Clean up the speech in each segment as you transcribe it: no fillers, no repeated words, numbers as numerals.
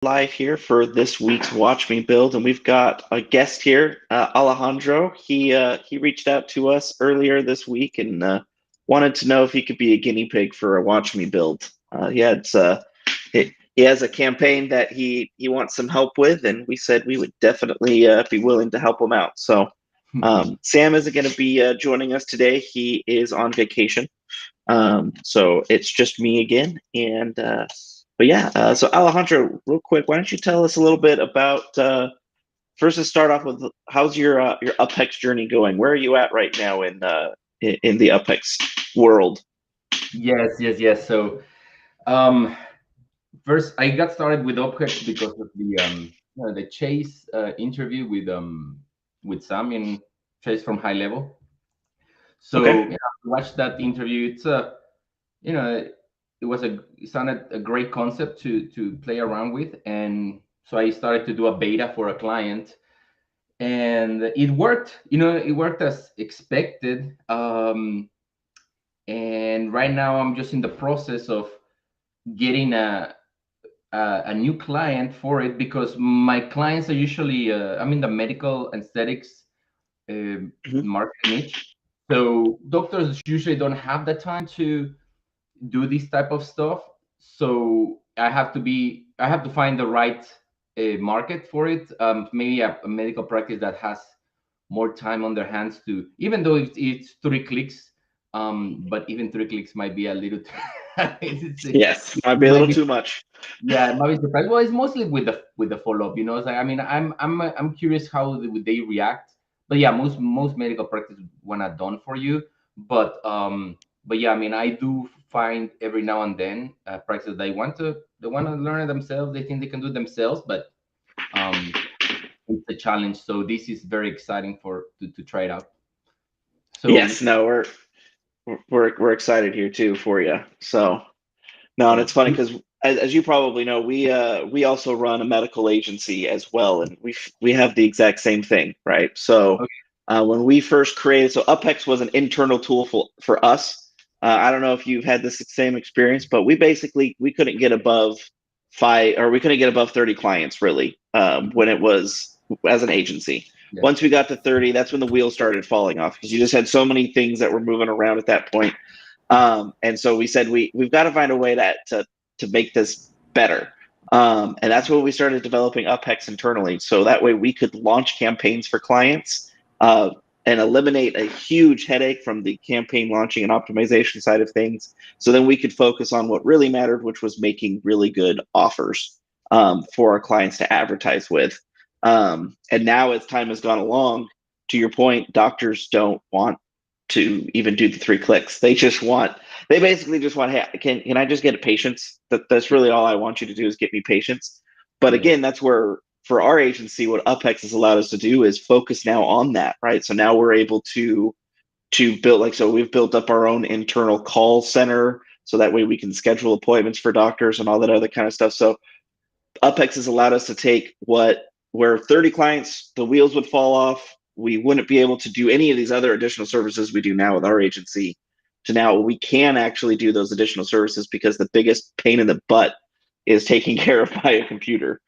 live here for this week's Watch Me Build, and we've got a guest here, Alejandro. He reached out to us earlier this week and wanted to know if he could be a guinea pig for a Watch Me Build. He has a campaign that he wants some help with, and we said we would definitely be willing to help him out. So Sam isn't going to be joining us today. He is on vacation. So it's just me again. So Alejandro, real quick, why don't you tell us a little bit about first to start off with how's your UpHex journey going? Where are you at right now in the UpHex world? Yes. So, um, first I got started with UpHex because of the Chase interview with Sam in Chase from High Level. So, Okay. I watched that interview. You know, it sounded a great concept to play around with, and so I started to do a beta for a client, and it worked. It worked as expected. And right now I'm just in the process of getting a new client for it, because my clients are usually I'm in the medical aesthetics uh, Mhm. market niche. So doctors usually don't have the time to do this type of stuff. So I have to find the right market for it. Maybe a medical practice that has more time on their hands to, even though it's 3 clicks, but even 3 clicks might be a little it Yes, might be a might little be, too much. yeah, it might be surprised. Well, it's mostly with the follow-up. It's like, I mean, I'm curious how would they react. But yeah, most medical practice want it done for you. But yeah, I mean, I do find every now and then practices they want to learn it themselves. They think they can do it themselves, but um, it's a challenge. So this is very exciting to try it out. Yes, So no, we're excited here too for you. So no, and yeah. it's funny because as you probably know, we also run a medical agency as well, and we have the exact same thing, right? So Okay. when we first created, so UpHex was an internal tool for us. I don't know if you've had this same experience, but we couldn't get above five, or we couldn't get above 30 clients really when it was as an agency. Yeah. Once we got to 30, that's when the wheels started falling off because you just had so many things that were moving around at that point. And so we said we've got to find a way to make this better. And that's when we started developing UpHex internally. So that way we could launch campaigns for clients and eliminate a huge headache from the campaign launching and optimization side of things. So then we could focus on what really mattered, which was making really good offers for our clients to advertise with. And now, as time has gone along, to your point, doctors don't want to even do the 3 clicks. They basically just want, hey, can I just get patients? That's really all I want you to do is get me patients. But Yeah. again, that's where for our agency, what UpHex has allowed us to do is focus now on that, right? So now we're able to build so we've built up our own internal call center so that way we can schedule appointments for doctors and all that other kind of stuff. So UpHex has allowed us to take where 30 clients, the wheels would fall off. We wouldn't be able to do any of these other additional services we do now with our agency. To now, we can actually do those additional services because the biggest pain in the butt is taken care of by a computer.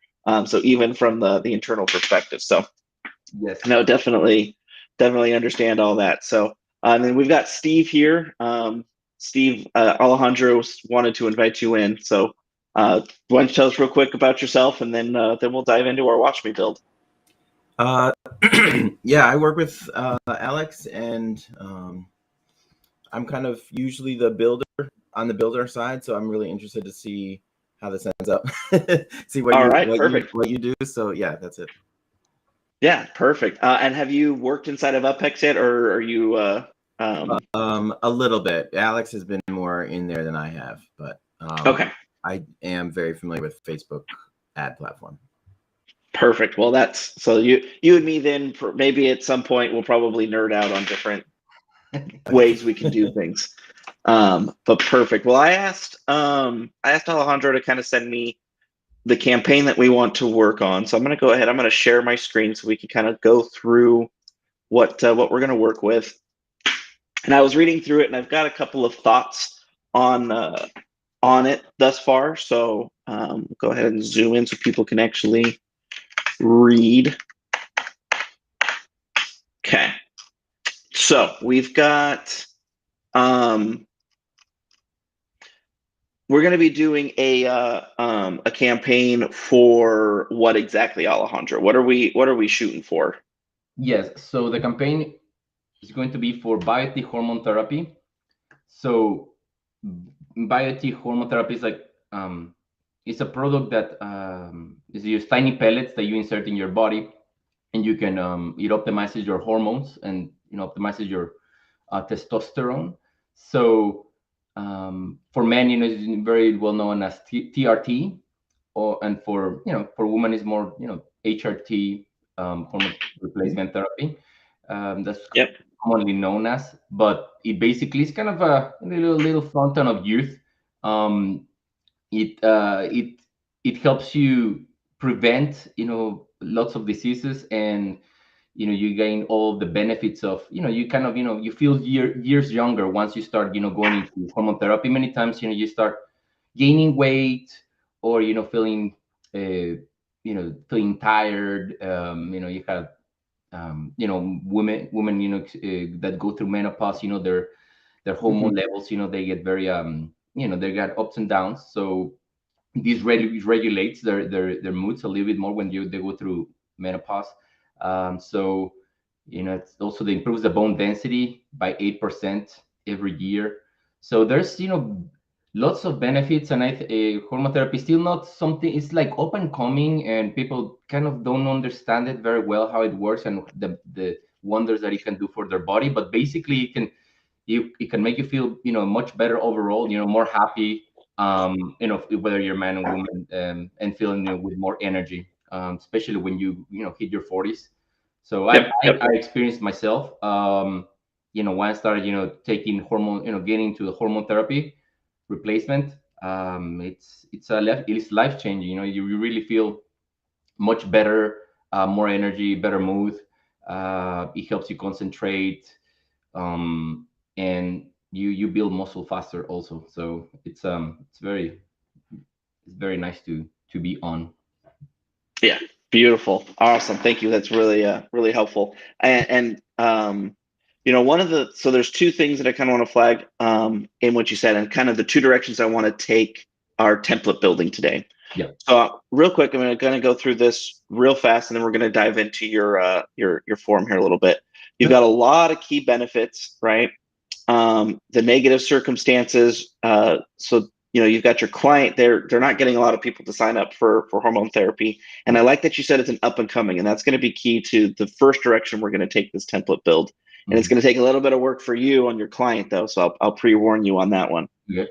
So even from the internal perspective, so Yes. no, definitely understand all that. So and then we've got Steve here. Steve, Alejandro wanted to invite you in. So why don't you tell us real quick about yourself, and then we'll dive into our Watch Me build. Uh, yeah, I work with Alex, and I'm kind of usually the builder on the builder side. So I'm really interested to see how this ends up. See what All you right, what you perfect. what you do. So yeah, that's it. Yeah, perfect. And have you worked inside of UpHex yet, or are you? A little bit. Alex has been more in there than I have, but Okay, I am very familiar with Facebook ad platform. perfect. Well, that's so you and me then. Maybe at some point we'll probably nerd out on different ways we can do things. But perfect. Well, I asked Alejandro to kind of send me the campaign that we want to work on. So I'm going to go ahead. I'm going to share my screen so we can kind of go through what we're going to work with. And I was reading through it, and I've got a couple of thoughts on uh, on it thus far. So Go ahead and zoom in so people can actually read. Okay. So we've got, we're going to be doing a campaign for what exactly, Alejandro? What are we shooting for? Yes. So the campaign is going to be for biotic hormone therapy. So biotic hormone therapy is like it's a product that is use tiny pellets that you insert in your body, and you can it optimizes your hormones and optimizes your testosterone. So for men, it's very well known as TRT, and for women is more HRT, hormone replacement therapy. That's Yep. commonly known as, but it basically is kind of a little fountain of youth. Um, it uh, it it helps you prevent lots of diseases, and you gain all the benefits of you kind of you feel years younger once you start going into hormone therapy. Many times you start gaining weight, or feeling feeling tired. You have women that go through menopause, their hormone levels, they get very they got ups and downs. So this regulates their moods a little bit more when they go through menopause. So it's also they improves the bone density by 8% every year. So there's lots of benefits, and hormone therapy is still not something. It's like up and coming, and people kind of don't understand it very well how it works and the wonders that it can do for their body. But basically, it can make you feel much better overall, more happy, whether you're man or woman, and feeling with more energy, especially when you hit your 40s. So Yep. I experienced myself, when I started taking hormone, getting into the hormone therapy replacement. It's life changing. You really feel much better, more energy, better mood. It helps you concentrate, and you build muscle faster also. So it's very nice to be on. Yeah. Beautiful. Awesome. Thank you. That's really really helpful. And one of the so there's two things that I kind of want to flag in what you said, and kind of the two directions I want to take our template building today. Yeah. So real quick, I'm going to go through this real fast, and then we're going to dive into your form here a little bit. You've got a lot of key benefits, right? The negative circumstances. So you've got your client. They're not getting a lot of people to sign up for hormone therapy, and I like that you said it's an up and coming, and that's going to be key to the first direction we're going to take this template build. And it's going to take a little bit of work for you on your client, though. So I'll pre-warn you on that one. Yeah.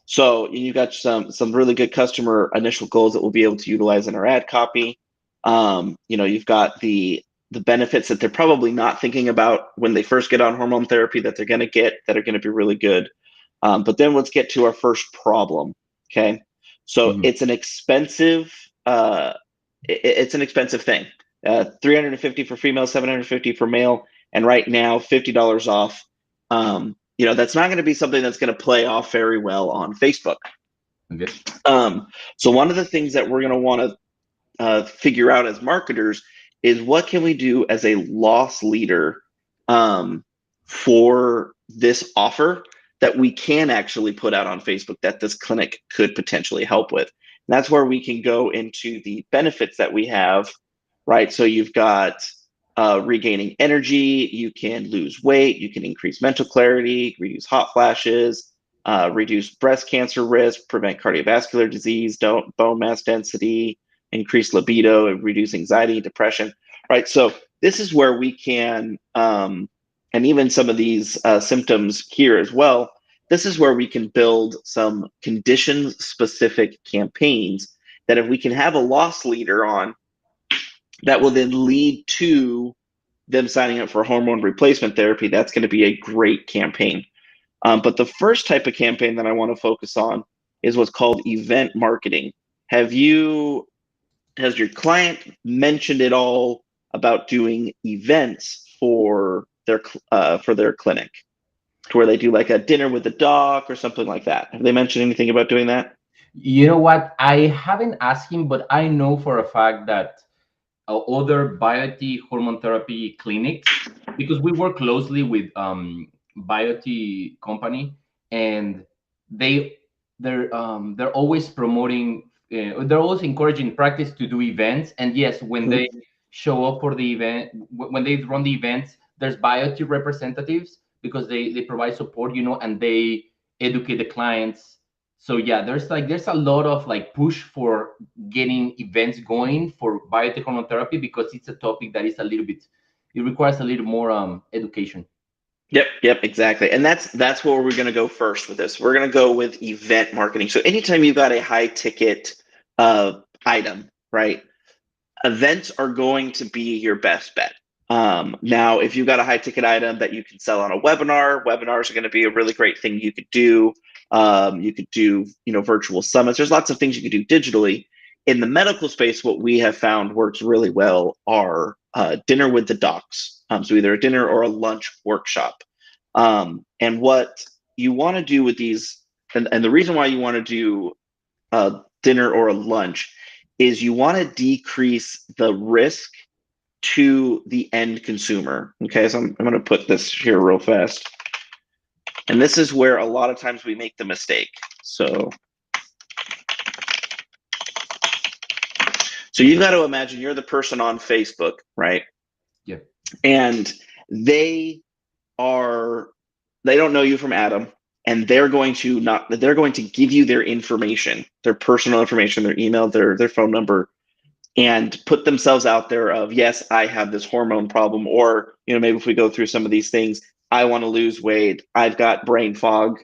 So you got some really good customer initial goals that we'll be able to utilize in our ad copy. You've got the benefits that they're probably not thinking about when they first get on hormone therapy that they're going to get that are going to be really good. But then let's get to our first problem. Okay, so it's an expensive it's an expensive thing. 350 for female, 750 for male, and right now $50 off. That's not going to be something that's going to play off very well on Facebook. Okay. So one of the things that we're going to want to figure out as marketers is what can we do as a loss leader for this offer that we can actually put out on Facebook that this clinic could potentially help with. And that's where we can go into the benefits that we have, right? So you've got regaining energy, you can lose weight, you can increase mental clarity, reduce hot flashes, reduce breast cancer risk, prevent cardiovascular disease, bone mass density, increase libido, reduce anxiety, depression, right? So this is where we can, and even some of these symptoms here as well, this is where we can build some condition-specific campaigns that if we can have a loss leader on, that will then lead to them signing up for hormone replacement therapy, that's going to be a great campaign. But the first type of campaign that I want to focus on is what's called event marketing. Has your client mentioned at all about doing events for their clinic, to where they do like a dinner with the doc or something like that? Have they mentioned anything about doing that? You know what? I haven't asked him, but I know for a fact that other biotic hormone therapy clinics, because we work closely with biotic company, and they they're always promoting, they're always encouraging practice to do events. And yes, when Mhm. they show up for the event, when they run the events, there's biotic representatives because they provide support, and they educate the clients. So yeah, there's a lot of like push for getting events going for biotech hormone therapy, because it's a topic that is a little bit, it requires a little more education. Yep, exactly. And that's where we're going to go first with this. We're going to go with event marketing. So anytime you've got a high ticket item, right? Events are going to be your best bet. Now, if you've got a high ticket item that you can sell on a webinar, webinars are going to be a really great thing you could do. You could do, virtual summits. There's lots of things you could do digitally. In the medical space, what we have found works really well are dinner with the docs. So either a dinner or a lunch workshop. And what you want to do with these, and the reason why you want to do a dinner or a lunch is you want to decrease the risk to the end consumer. Okay, so I'm going to put this here real fast. And this is where a lot of times we make the mistake. So you got to imagine you're the person on Facebook, right? Yeah. And they don't know you from Adam, and they're going to give you their information, their personal information, their email, their phone number, and put themselves out there of, yes, I have this hormone problem, or maybe if we go through some of these things, I want to lose weight, I've got brain fog,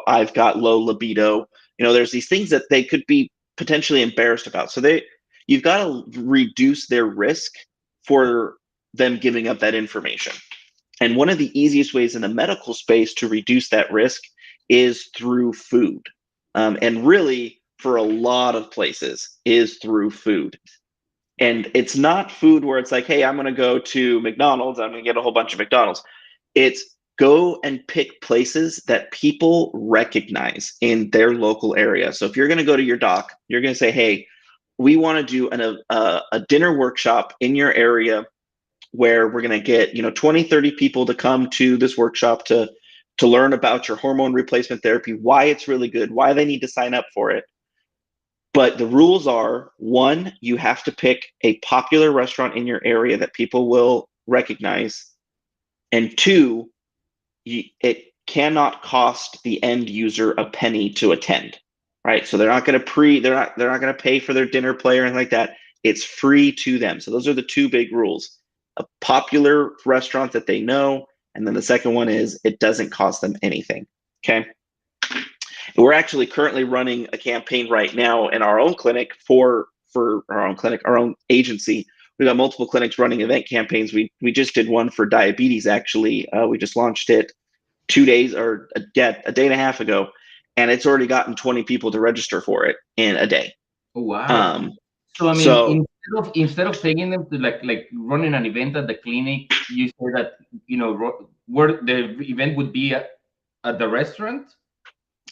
I've got low libido. There's these things that they could be potentially embarrassed about. So you've got to reduce their risk for them giving up that information. And one of the easiest ways in the medical space to reduce that risk is through food. And really, for a lot of places, is through food. And it's not food where it's like, hey, I'm going to go to McDonald's, I'm going to get a whole bunch of McDonald's. It's go and pick places that people recognize in their local area. So if you're going to go to your doc, you're going to say, hey, we want to do a dinner workshop in your area where we're going to get 20, 30 people to come to this workshop to learn about your hormone replacement therapy, why it's really good, why they need to sign up for it. But the rules are, one, you have to pick a popular restaurant in your area that people will recognize. And two, it cannot cost the end user a penny to attend, right? So they're not going to they're not going to pay for their dinner plate or anything like that. It's free to them. So those are the two big rules: a popular restaurant that they know, and then the second one is it doesn't cost them anything. Okay. We're actually currently running a campaign right now in our own clinic for our own agency. We've got multiple clinics running event campaigns. We just did one for diabetes. Actually, we just launched it 2 days or a day and a half ago, and it's already gotten 20 people to register for it in a day. Oh, wow. Um, So I mean, so instead of taking them to like running an event at the clinic, you say that where the event would be at the restaurant.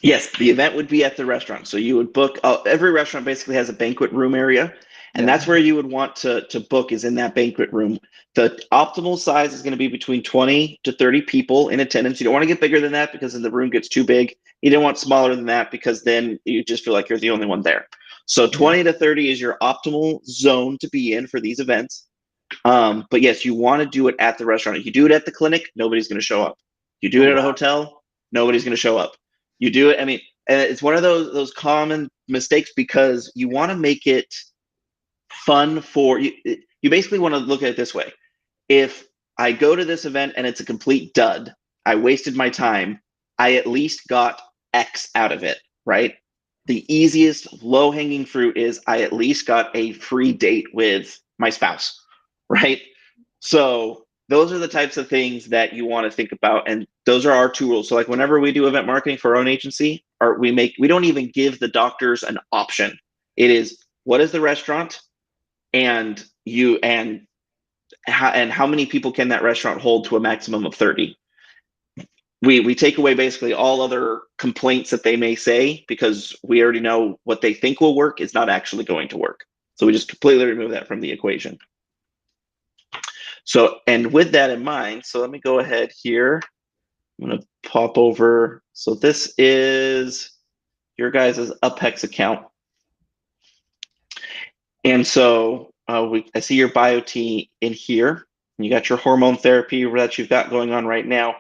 yes, the event would be at the restaurant. So you would book. Every restaurant basically has a banquet room area, and Yeah. that's where you would want to book, is in that banquet room. The optimal size is going to be between 20 to 30 people in attendance. You don't want to get bigger than that because then the room gets too big. You don't want smaller than that because then you just feel like you're the only one there. So Yeah. 20 to 30 is your optimal zone to be in for these events. But yes, you want to do it at the restaurant. If you do it at the clinic, nobody's going to show up. You do Oh, it at a wow. hotel, nobody's going to show up. You do it. I mean, and it's one of those common mistakes because you want to make it fun for you. You basically want to look at it this way: if I go to this event and it's a complete dud, I wasted my time. I at least got X out of it, right? The easiest low hanging fruit is I at least got a free date with my spouse, right? So those are the types of things that you want to think about, and those are our two rules. So like whenever we do event marketing for our own agency, or we don't even give the doctors an option. It is, what is the restaurant, and how many people can that restaurant hold to a maximum of 30? we take away basically all other complaints that they may say, because we already know what they think will work is not actually going to work. So we just completely remove that from the equation. So, and with that in mind, so let me go ahead here. I'm going to pop over. So this is your guys' UpHex account. And so I see your BioT in here. You got your hormone therapy that you've got going on right now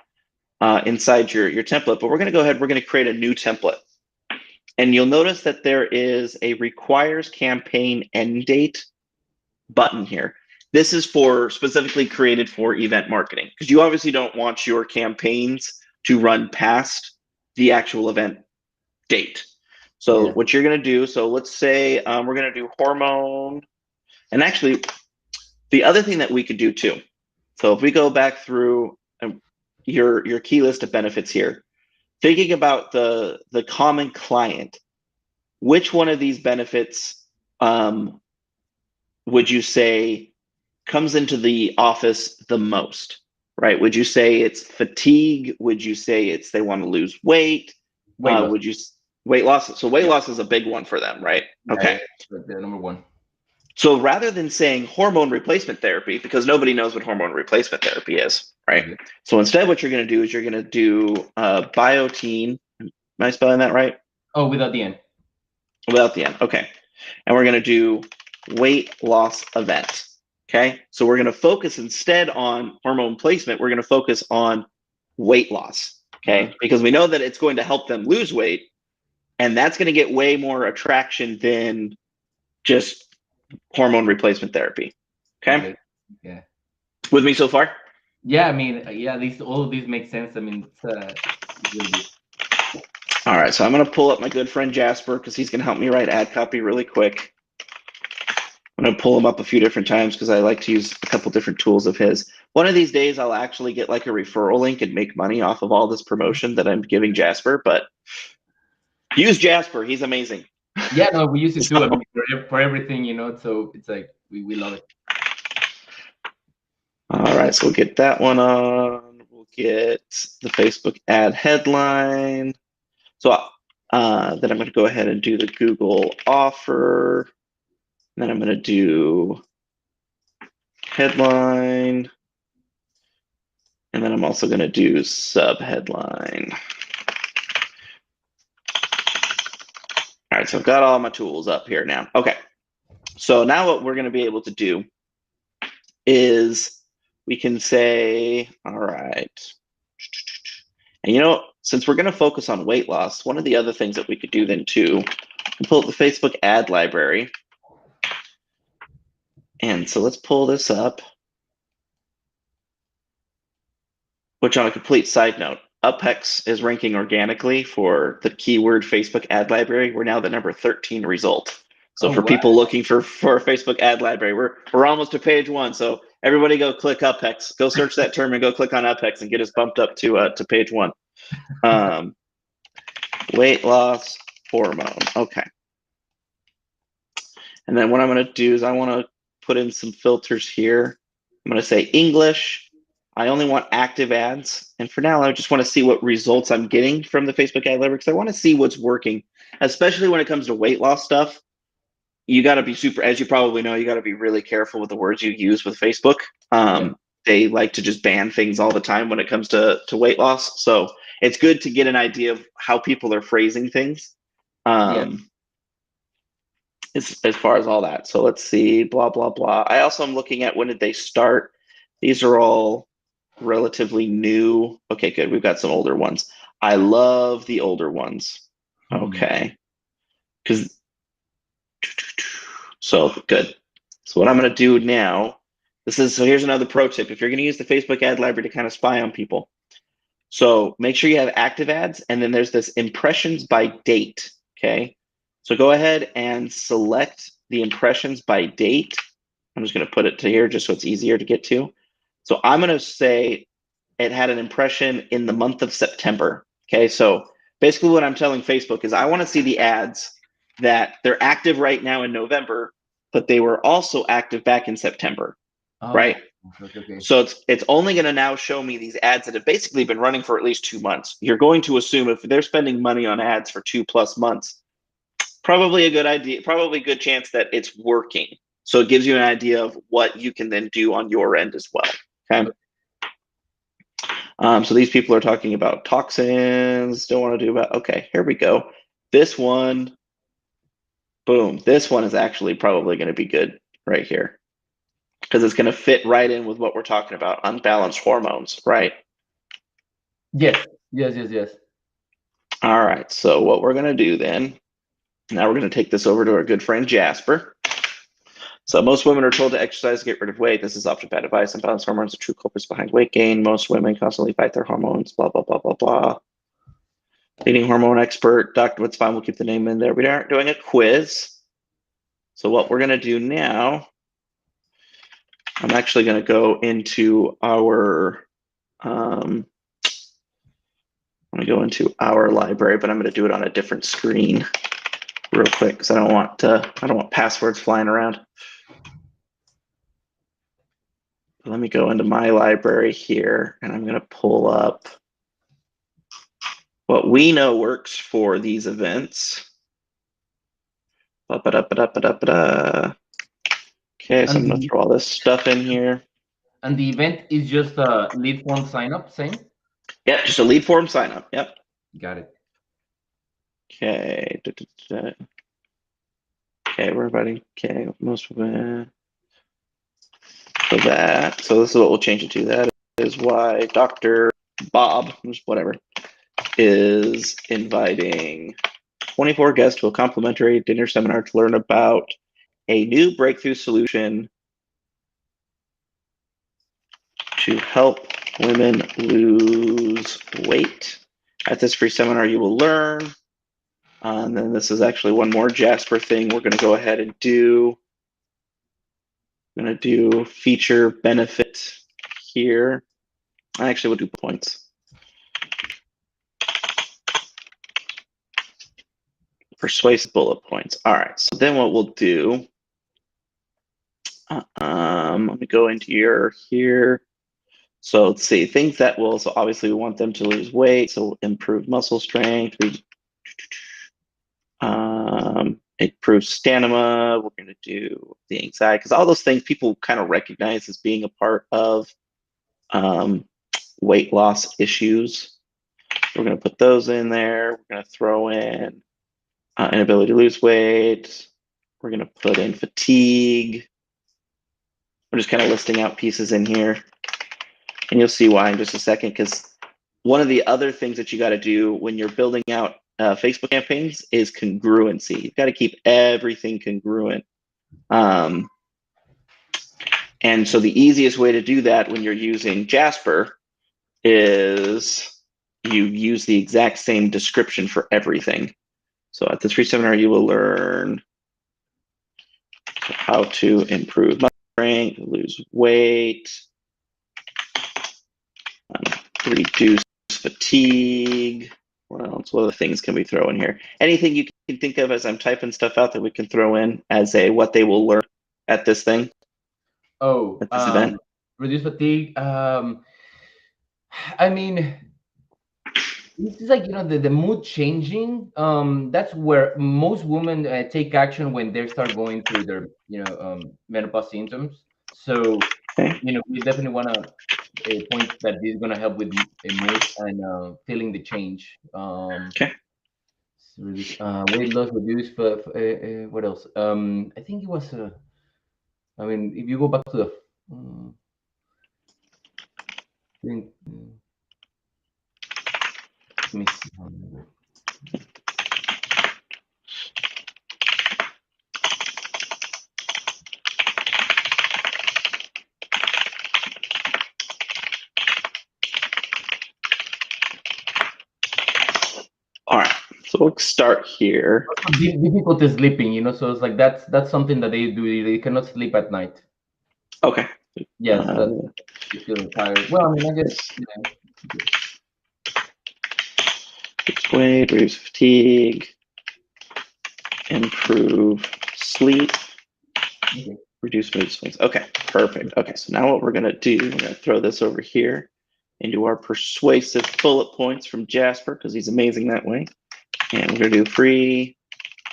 inside your template. But we're going to go ahead, we're going to create a new template. And you'll notice that there is a requires campaign end date button here. This is for specifically created for event marketing, because you obviously don't want your campaigns to run past the actual event date. So what you're going to do, so let's say we're going to do hormone. And actually, the other thing that we could do too. So if we go back through your key list of benefits here, thinking about the common client, which one of these benefits would you say comes into the office the most, right? Would you say it's fatigue? Would you say it's they want to lose weight? Would you weight loss? So weight loss is a big one for them, right? Okay. The number one. So rather than saying hormone replacement therapy, because nobody knows what hormone replacement therapy is, right? Mm-hmm. So instead what you're going to do is you're going to do biotine. Am I spelling that right? Oh, without the N. Without the N, okay. And we're going to do weight loss event, okay? So we're going to focus instead on hormone placement, we're going to focus on weight loss, okay? Because we know that it's going to help them lose weight, and that's going to get way more attraction than just hormone replacement therapy. Okay. Yeah. With me so far? Yeah, I mean, yeah, all of these make sense. I mean, it's really good. All right, so I'm going to pull up my good friend Jasper because he's going to help me write ad copy really quick. I'm going to pull him up a few different times because I like to use a couple different tools of his. One of these days, I'll actually get like a referral link and make money off of all this promotion that I'm giving Jasper, but use Jasper. He's amazing. Yeah, no, we use it too. I mean, for everything, you know, so it's like we love it. All right, so we'll get that one on. We'll get the Facebook ad headline. So then I'm going to go ahead and do the Google offer. And then I'm going to do headline. And then I'm also going to do sub headline. All right, so I've got all my tools up here now. Okay, so now what we're going to be able to do is we can say, all right. And you know, since we're going to focus on weight loss, one of the other things that we could do then too, pull up the Facebook ad library. And so let's pull this up. Which, on a complete side note, UpHex is ranking organically for the keyword Facebook ad library. We're now the number 13 result. So for people looking for a Facebook ad library, we're almost to page 1. So everybody go click UpHex. Go search that term and go click on UpHex and get us bumped up to page 1. Weight loss hormone. Okay. And then what I'm going to do is I want to put in some filters here. I'm going to say English. I only want active ads. And for now, I just want to see what results I'm getting from the Facebook ad library because I want to see what's working, especially when it comes to weight loss stuff. You got to be super, as you probably know, you got to be really careful with the words you use with Facebook. They like to just ban things all the time when it comes to weight loss. So it's good to get an idea of how people are phrasing things as far as all that. So let's see, blah, blah, blah. I also am looking at when did they start. These are all relatively new. Okay, good. We've got some older ones. I love the older ones. Okay. So good. So what I'm going to do now, so here's another pro tip. If you're going to use the Facebook ad library to kind of spy on people, so make sure you have active ads, and then there's this impressions by date. Okay. So go ahead and select the impressions by date. I'm just going to put it to here just so it's easier to get to. So I'm going to say it had an impression in the month of September. Okay, so basically what I'm telling Facebook is I want to see the ads that they're active right now in November, but they were also active back in September, right? Okay. So it's only going to now show me these ads that have basically been running for at least 2 months. You're going to assume if they're spending money on ads for 2+ months, probably a good idea, probably a good chance that it's working. So it gives you an idea of what you can then do on your end as well. Okay. So these people are talking about toxins. Don't want to do about. Okay, here we go. This one, boom. This one is actually probably going to be good right here because it's going to fit right in with what we're talking about, unbalanced hormones, right? Yes. All right. So what we're going to do then, now we're going to take this over to our good friend Jasper. So most women are told to exercise to get rid of weight. This is often bad advice. Unbalanced hormones are true culprits behind weight gain. Most women constantly fight their hormones, blah, blah, blah, blah, blah. Leading hormone expert, Dr. What's fine, we'll keep the name in there. We aren't doing a quiz. So what we're going to do now, I'm actually going to go into our, I'm going to go into our library, but I'm going to do it on a different screen real quick because I don't want passwords flying around. Let me go into my library here, and I'm going to pull up what we know works for these events. Okay, so I'm going to throw all this stuff in here. And the event is just a lead form sign up, same? Yep, just a lead form sign up. Yep. Got it. Okay. Okay, everybody. Okay, most of it. So that. So this is what we'll change it to. That is why Dr. Bob, whatever, is inviting 24 guests to a complimentary dinner seminar to learn about a new breakthrough solution to help women lose weight. At this free seminar, you will learn. And then this is actually one more Jasper thing we're going to go ahead and do. I'm going to do feature benefit here. I actually will do points. Persuasive bullet points. All right. So then what we'll do, let me go into your here. So let's see, things that will, so obviously we want them to lose weight. So improve muscle strength, improve stamina. We're going to do the anxiety, because all those things people kind of recognize as being a part of weight loss issues. We're going to put those in there. We're going to throw in inability to lose weight. We're going to put in fatigue. I'm just kind of listing out pieces in here. And you'll see why in just a second, because one of the other things that you got to do when you're building out Facebook campaigns is congruency. You've got to keep everything congruent. And so the easiest way to do that when you're using Jasper is you use the exact same description for everything. So at this free seminar, you will learn how to improve muscle strength, lose weight, reduce fatigue. What else? What other things can we throw in here? Anything you can think of as I'm typing stuff out that we can throw in as a what they will learn at this thing? Oh, at this event? Reduce fatigue. I mean, this is like, the mood changing. That's where most women take action when they start going through their menopause symptoms. So Okay. we definitely want to point that this is going to help with mood and feeling the change. Okay. Reduce weight loss, reduce what else? I think it was I mean, if you go back to the thing, let me see. All right. So we'll start here. Difficulty sleeping, so it's like that's something that they do. They cannot sleep at night. Okay. Yes, they feel tired. Well, I mean, I guess. Reduce weight, reduce fatigue, improve sleep, Reduce mood swings. Okay, perfect. Okay, so now what we're going to do, we're going to throw this over here into our persuasive bullet points from Jasper, because he's amazing that way. And we're going to do free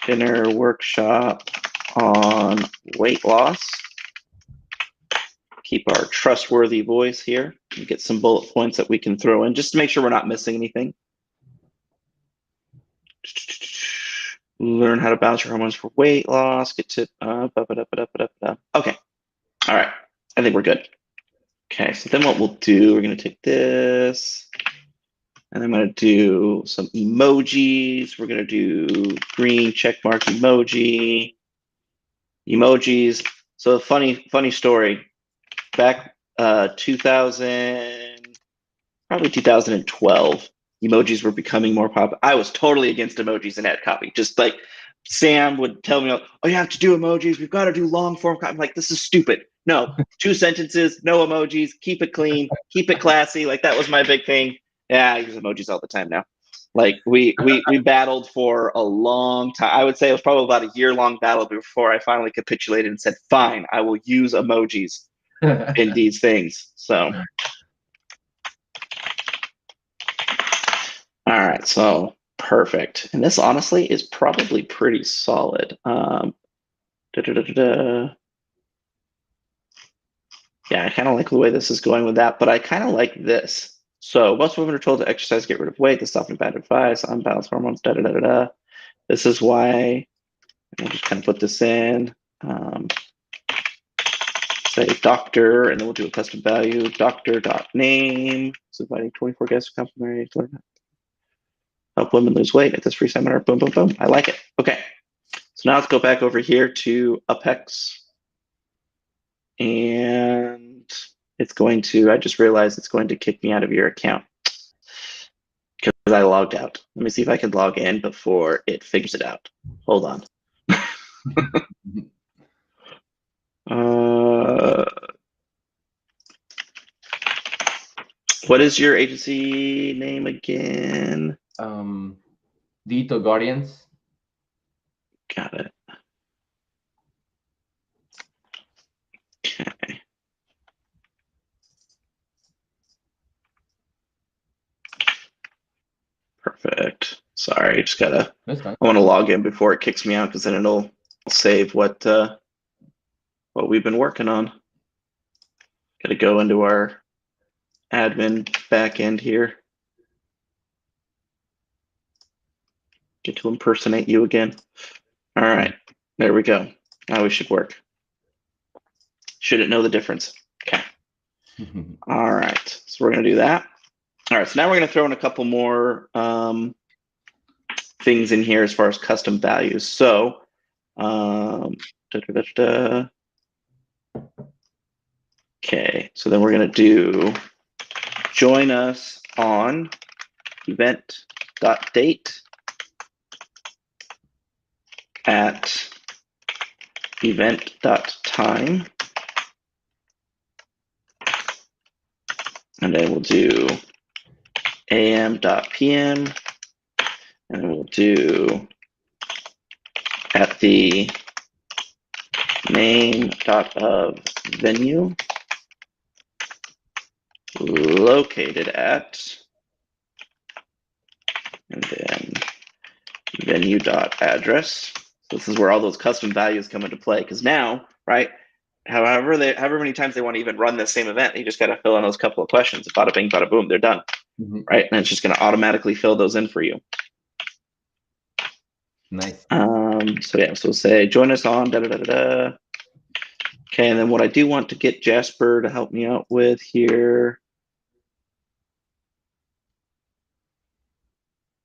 dinner workshop on weight loss. Keep our trustworthy voice here and get some bullet points that we can throw in just to make sure we're not missing anything. Learn how to balance your hormones for weight loss. Get to okay. All right. I think we're good. Okay, so then what we'll do, we're going to take this and I'm going to do some emojis. We're going to do green check mark emoji. Emojis. So funny story. Back 2012, emojis were becoming more popular. I was totally against emojis in ad copy. Just like Sam would tell me, oh, you have to do emojis. We've got to do long form copy. I'm like, this is stupid. No, 2 sentences, no emojis, keep it clean, keep it classy. Like that was my big thing. Yeah, I use emojis all the time now. Like we battled for a long time. I would say it was probably about a year-long battle before I finally capitulated and said, fine, I will use emojis in these things. So all right, so perfect. And this honestly is probably pretty solid. Yeah, I kind of like the way this is going with that, but I kind of like this. So most women are told to exercise, get rid of weight. This is often bad advice, unbalanced hormones, This is why I'll just kind of put this in. Say doctor, and then we'll do a custom value, doctor.name. So inviting 24 guests to complimentary help women lose weight at this free seminar. Boom, boom, boom. I like it. Okay. So now let's go back over here to UpHex. And it's going to, I just realized it's going to kick me out of your account because I logged out. Let me see if I can log in before it figures it out. Hold on. What is your agency name again? Digital Guardians. Got it. Okay. Perfect. Sorry, just gotta. I want to log in before it kicks me out because then it'll save what we've been working on. Gotta go into our admin backend here. Get to impersonate you again. All right, there we go. Now we should work. Shouldn't know the difference. Okay. All right, so we're gonna do that. All right, so now we're gonna throw in a couple more things in here as far as custom values. So, okay, so then we're gonna do join us on event.date at event.time. And then we'll do am.pm. And then we'll do at the name.of venue located at, and then venue.address. So this is where all those custom values come into play, because now, right, however many times they want to even run the same event, you just got to fill in those couple of questions. Bada bing, bada boom, they're done. Right? And it's just going to automatically fill those in for you. Nice. So yeah, so we'll say join us on Okay, and then what I do want to get Jasper to help me out with here.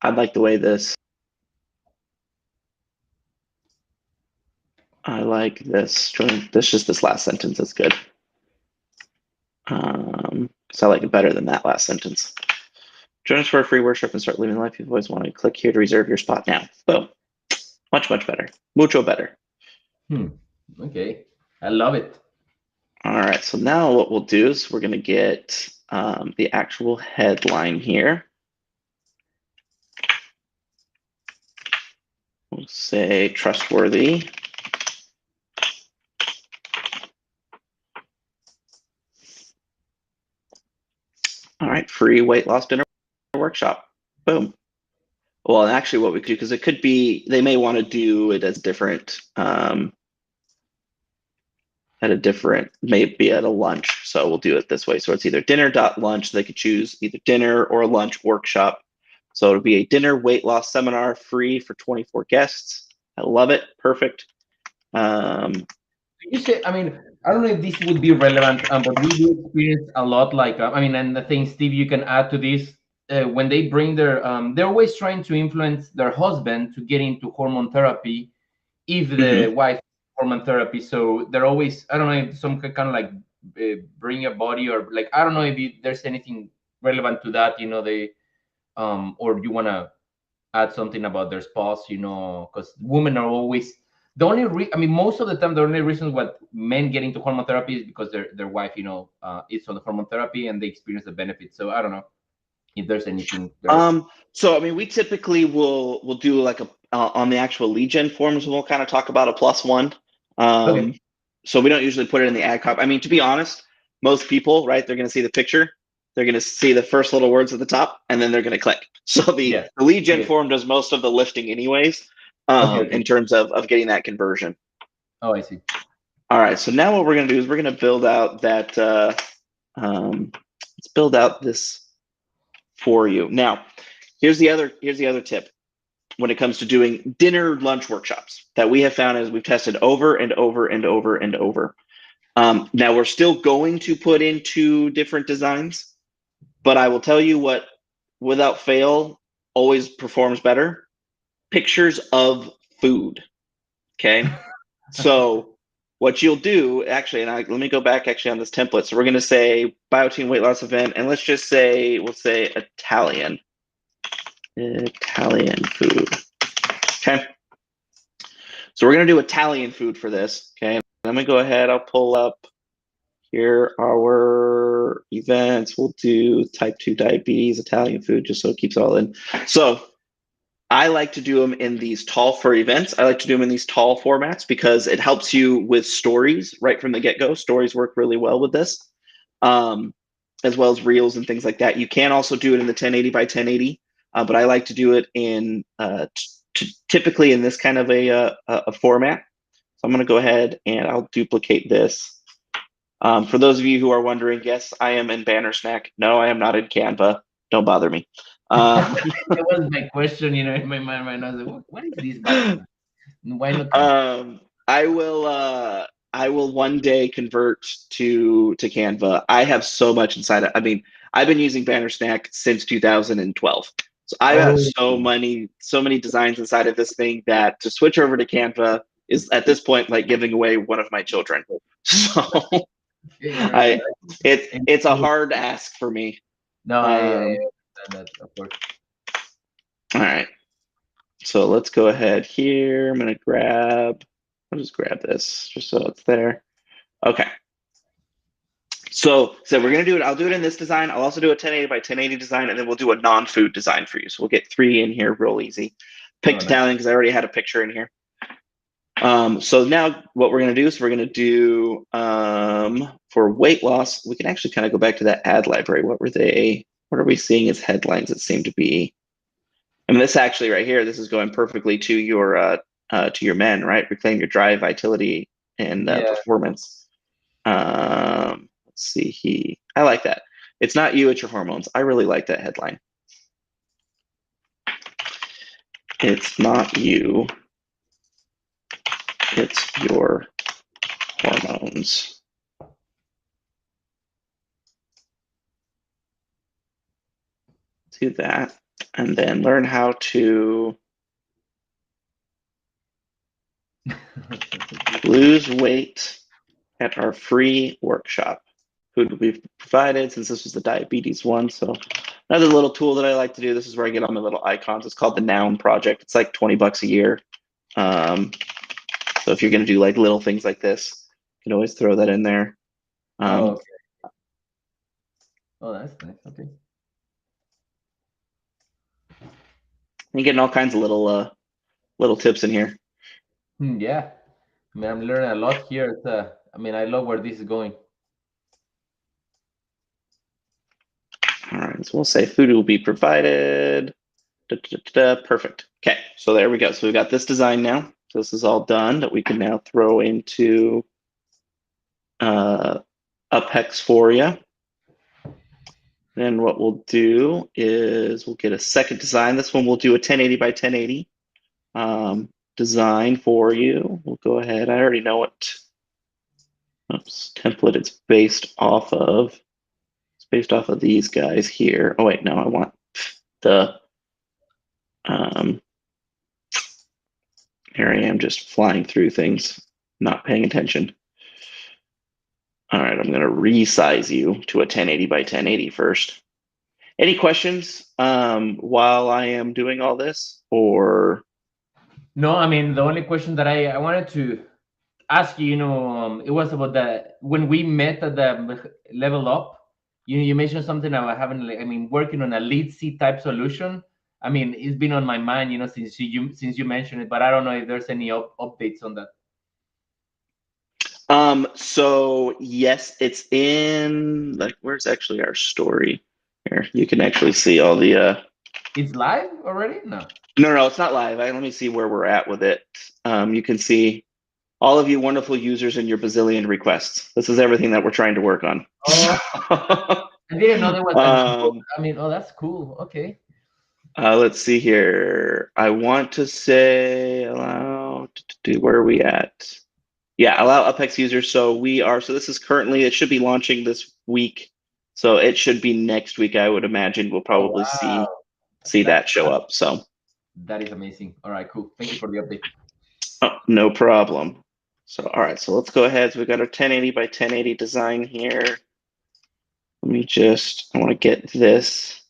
I like the way this. I like this. This last sentence is good. Because I like it better than that last sentence. Join us for a free workshop and start living the life you've always wanted. Click here to reserve your spot now. Boom. Much, much better. Mucho better. Okay. I love it. All right. So now what we'll do is we're going to get the actual headline here. We'll say trustworthy All right, free weight loss dinner workshop. Boom. Well, actually, what we could do, because it could be, they may want to do it as different, maybe at a lunch. So we'll do it this way. So it's either dinner dot lunch. They could choose either dinner or lunch workshop. So it'll be a dinner weight loss seminar, free for 24 guests. I love it. Perfect. You say, I mean, I don't know if this would be relevant, but we do experience a lot. Like, I mean, and I think Steve, you can add to this. When they bring their, they're always trying to influence their husband to get into hormone therapy, if the wife hormone therapy. So they're always, I don't know, if some kind of like bring a body, or like, I don't know if there's anything relevant to that. They, or you wanna add something about their spouse, because women are always the only I mean, most of the time, the only reason what men get into hormone therapy is because their wife, is on the hormone therapy and they experience the benefits. So I don't know if there's anything there. So I mean, we typically will do like a on the actual lead gen forms, we'll kind of talk about a +1. Okay. So we don't usually put it in the ad copy. I mean, to be honest, most people, right? They're going to see the picture, they're going to see the first little words at the top, and then they're going to click. So the lead gen form does most of the lifting, anyways, in terms of getting that conversion. Oh, I see. All right. So now what we're going to do is we're going to build out that. Let's build out this for you. Now, here's the other tip when it comes to doing dinner lunch workshops that we have found as we've tested over and over and over and over. Now we're still going to put in 2 different designs, but I will tell you what, without fail, always performs better. Pictures of food. Okay. So what you'll do, actually, and let me go back actually on this template. So we're going to say Biotin weight loss event, and let's just say, we'll say Italian food. Okay. So we're going to do Italian food for this. Okay. Let me go ahead. I'll pull up here our events. We'll do type 2 diabetes, Italian food, just so it keeps all in. So I like to do them in these tall for events. I like to do them in these tall formats because it helps you with stories right from the get-go. Stories work really well with this, as well as reels and things like that. You can also do it in the 1080 by 1080, but I like to do it in typically in this kind of a format. So I'm going to go ahead and I'll duplicate this. For those of you who are wondering, yes, I am in Bannersnack. No, I am not in Canva. Don't bother me. That was my question, in my mind right now. I was like, what is this about? Why not? I will one day convert to Canva. I have so much inside it. I mean, I've been using Bannersnack since 2012. So I have so many designs inside of this thing that to switch over to Canva is at this point like giving away one of my children. So it's a hard ask for me. No, I understand that, of course. All right. So let's go ahead here. I'm going to I'll just grab this just so it's there. Okay. So we're going to do it. I'll do it in this design. I'll also do a 1080 by 1080 design, and then we'll do a non-food design for you. So we'll get 3 in here real easy. Picked Italian because I already had a picture in here. So now what we're going to do is we're going to do for weight loss, we can actually kind of go back to that ad library. What are we seeing as headlines that seem to be, I mean, this actually right here, this is going perfectly to your men, right? Reclaim your drive, vitality, and performance. Let's see. I like that. It's not you, it's your hormones. I really like that headline. It's not you, it's your hormones. Do that, and then learn how to lose weight at our free workshop. Food we've provided since this was the diabetes one. So another little tool that I like to do, this is where I get on the little icons. It's called the Noun Project. It's like $20 a year. So if you're going to do like little things like this, you can always throw that in there. Okay. Oh, that's nice. Okay. You're getting all kinds of little tips in here. Yeah. I mean, I'm learning a lot here. I mean, I love where this is going. All And so we'll say food will be provided. Perfect. Okay, so there we go. So we've got this design now. So this is all done that we can now throw into UpHex for you. Then what we'll do is we'll get a second design. This one we'll do a 1080 by 1080 design for you. We'll go ahead. I already know what template it's based off of. It's based off of these guys here. Oh wait, no, I want the here I am just flying through things, not paying attention. All right, I'm going to resize you to a 1080 by 1080 first. Any questions while I am doing all this, or? No, I mean, the only question that I wanted to ask you, it was about when we met at the level up, you mentioned something about having, working on a lead seat type solution. I mean, it's been on my mind, since you mentioned it, but I don't know if there's any updates on that. So yes, it's in, like, where's actually our story here? You can actually see all the, It's live already? No, it's not live. Let me see where we're at with it. You can see all of you wonderful users and your bazillion requests. This is everything that we're trying to work on. Oh, I didn't know there was that's cool. Okay. Let's see here. I want to say allow, where are we at? Yeah, allow UpHex users. So this is currently, it should be launching this week. So it should be next week, I would imagine. We'll probably see that show up. So that is amazing. All right, cool. Thank you for the update. Oh, no problem. So, all right, so let's go ahead. So we've got our 1080 by 1080 design here. Let me I want to get this.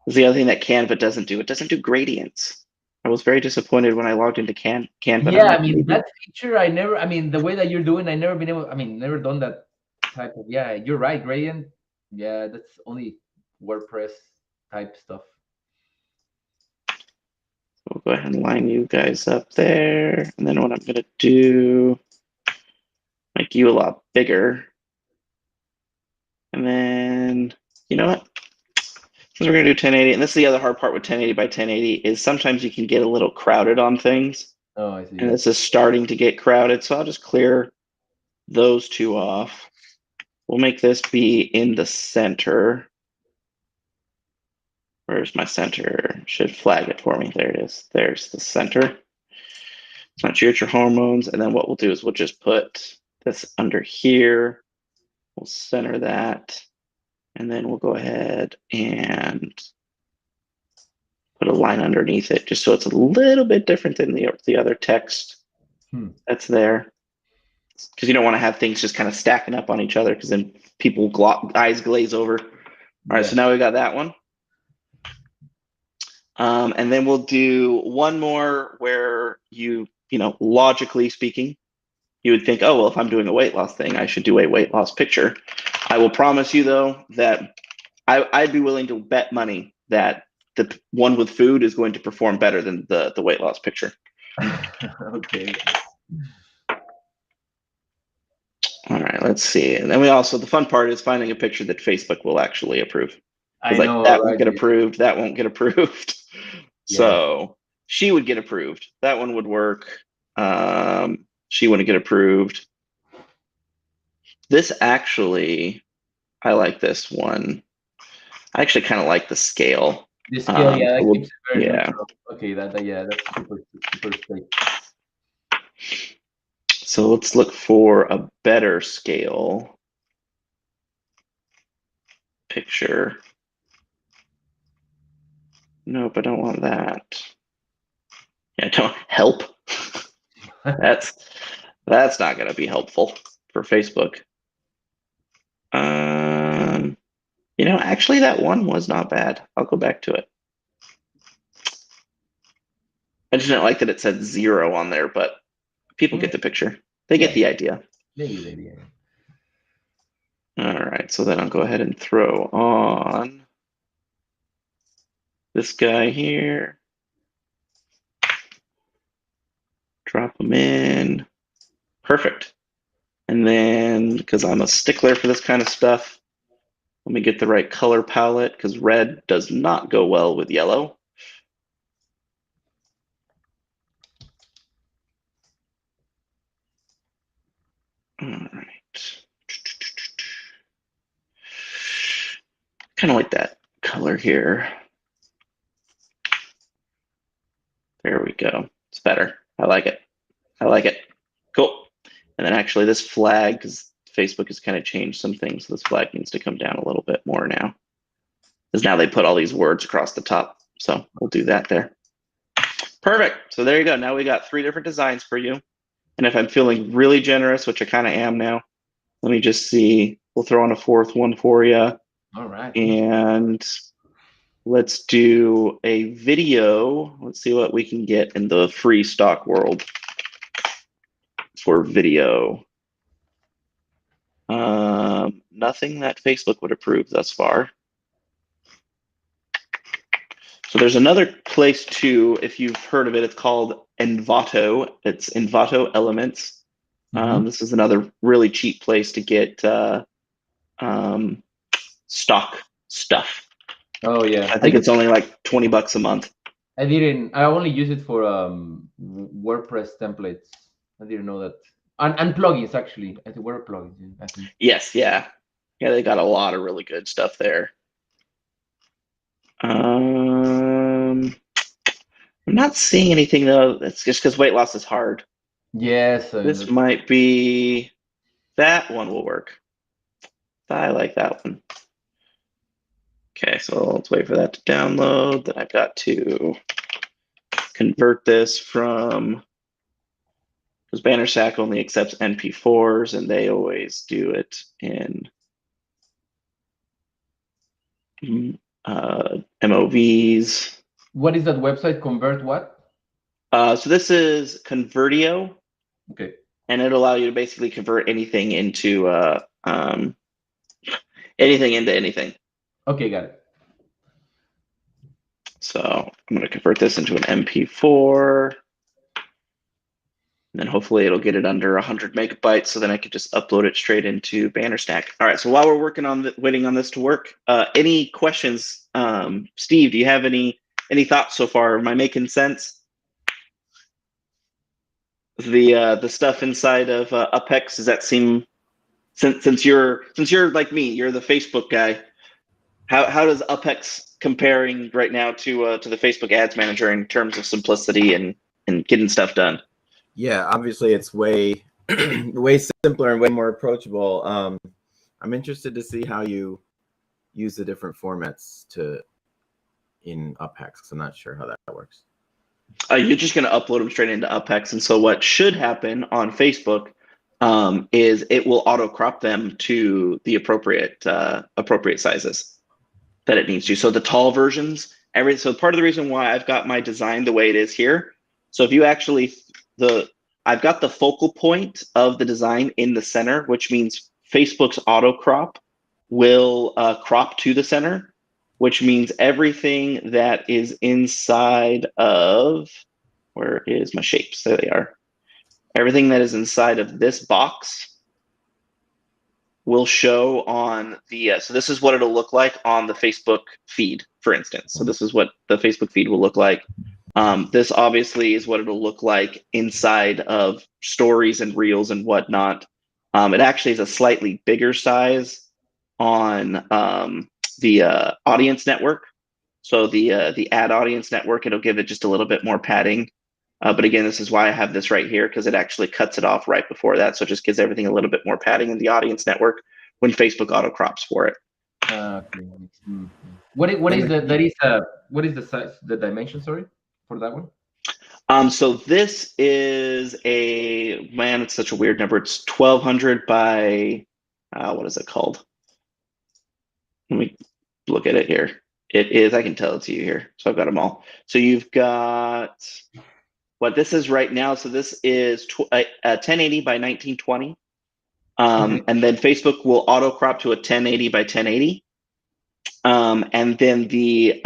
The other thing that Canva doesn't do, it doesn't do gradients. I was very disappointed when I logged into Canva. Yeah, I mean, that feature, the way that you're doing, I never been able, never done that type of, yeah, you're right, gradient. Yeah, that's only WordPress type stuff. We'll go ahead and line you guys up there. And then what I'm going to do, make you a lot bigger. And then, you know what? Since we're going to do 1080, and this is the other hard part with 1080 by 1080, is sometimes you can get a little crowded on things. Oh, I see. And this is starting to get crowded. So I'll just clear those two off. We'll make this be in the center. Where's my center? Should flag it for me. There it is. There's the center. It's not your hormones. And then what we'll do is we'll just put this under here. We'll center that. And then we'll go ahead and put a line underneath it just so it's a little bit different than the other text that's there. Because you don't want to have things just kind of stacking up on each other, because then people eyes glaze over. All right, so now we got that one. And then we'll do one more where logically speaking, you would think, oh, well, if I'm doing a weight loss thing, I should do a weight loss picture. I will promise you, though, that I'd be willing to bet money that the one with food is going to perform better than the weight loss picture. Okay. All right, let's see. And then the fun part is finding a picture that Facebook will actually approve. I know, that won't get approved, that won't get approved. Yeah. So she would get approved. That one would work. She wouldn't get approved. This actually, I like this one. I actually kind of like the scale. The scale, yeah, that keeps it very neutral. Okay, that's super straight. So let's look for a better scale picture. Nope, I don't want that. Yeah, don't help. That's not going to be helpful for Facebook. Actually, that one was not bad. I'll go back to it. I just didn't like that it said 0 on there, but people get the picture. They get the idea. They get the idea. All right, so then I'll go ahead and throw on this guy here. Drop them in. Perfect. And then, because I'm a stickler for this kind of stuff, Let me get the right color palette because red does not go well with yellow. All right. Kind of like that color here. There we go. It's better. I like it. I like it. Cool. And then actually this flag, because Facebook has kind of changed some things, so this flag needs to come down a little bit more now. Because now they put all these words across the top. So we'll do that there. Perfect. So there you go. Now we got 3 different designs for you. And if I'm feeling really generous, which I kind of am now, let me just see. We'll throw on a 4th one for you. All right. And let's do a video. Let's see what we can get in the free stock world for video. Nothing that Facebook would approve thus far. So there's another place too, if you've heard of it, it's called Envato. It's Envato Elements. This is another really cheap place to get stock stuff. Oh yeah. I think it's only like $20 a month. I only use it for WordPress templates. I didn't know that. And plugins actually. I think Word plugins, I think. Yes, yeah. Yeah, they got a lot of really good stuff there. I'm not seeing anything though. That's just because weight loss is hard. Yes. This might be, that one will work. I like that one. Okay, so let's wait for that to download. Then I've got to convert this from, because Bannersack only accepts MP4s and they always do it in MOVs. What is that website? Convert what? So this is Convertio. Okay. And it'll allow you to basically convert anything into anything. Okay, got it. So I'm going to convert this into an MP4. And then hopefully it'll get it under 100 megabytes, so then I could just upload it straight into Bannerstack. All right, so while we're working on waiting on this to work, any questions? Steve, do you have any thoughts so far? Am I making sense? The stuff inside of UpHex, does that seem, since you're like me, you're the Facebook guy, how does UpHex comparing right now to the Facebook Ads Manager in terms of simplicity and getting stuff done? Yeah, obviously it's way way simpler and way more approachable. I'm interested to see how you use the different formats in UpHex, because I'm not sure how that works. You're just going to upload them straight into UpHex, and so what should happen on Facebook is it will auto crop them to the appropriate sizes that it needs to. So the tall versions, so part of the reason why I've got my design the way it is here. So if you actually I've got the focal point of the design in the center, which means Facebook's auto crop will crop to the center, which means everything that is inside of, where is my shapes? There they are. Everything that is inside of this box will show on the, so this is what it'll look like on the Facebook feed, for instance. So this is what the Facebook feed will look like. This obviously is what it'll look like inside of stories and reels and whatnot. It actually is a slightly bigger size on the audience network. So the ad audience network, it'll give it just a little bit more padding. But again, this is why I have this right here, because it actually cuts it off right before that. So it just gives everything a little bit more padding in the audience network when Facebook auto crops for it. Okay. What is the size, the dimension? Sorry, for that one. So this is it's such a weird number. It's 1200 by what is it called? Let me look at it here. It is, I can tell it to you here. So I've got them all. So you've got what this is right now. So this is 1080 by 1920. Okay. And then Facebook will auto crop to a 1080 by 1080. And then the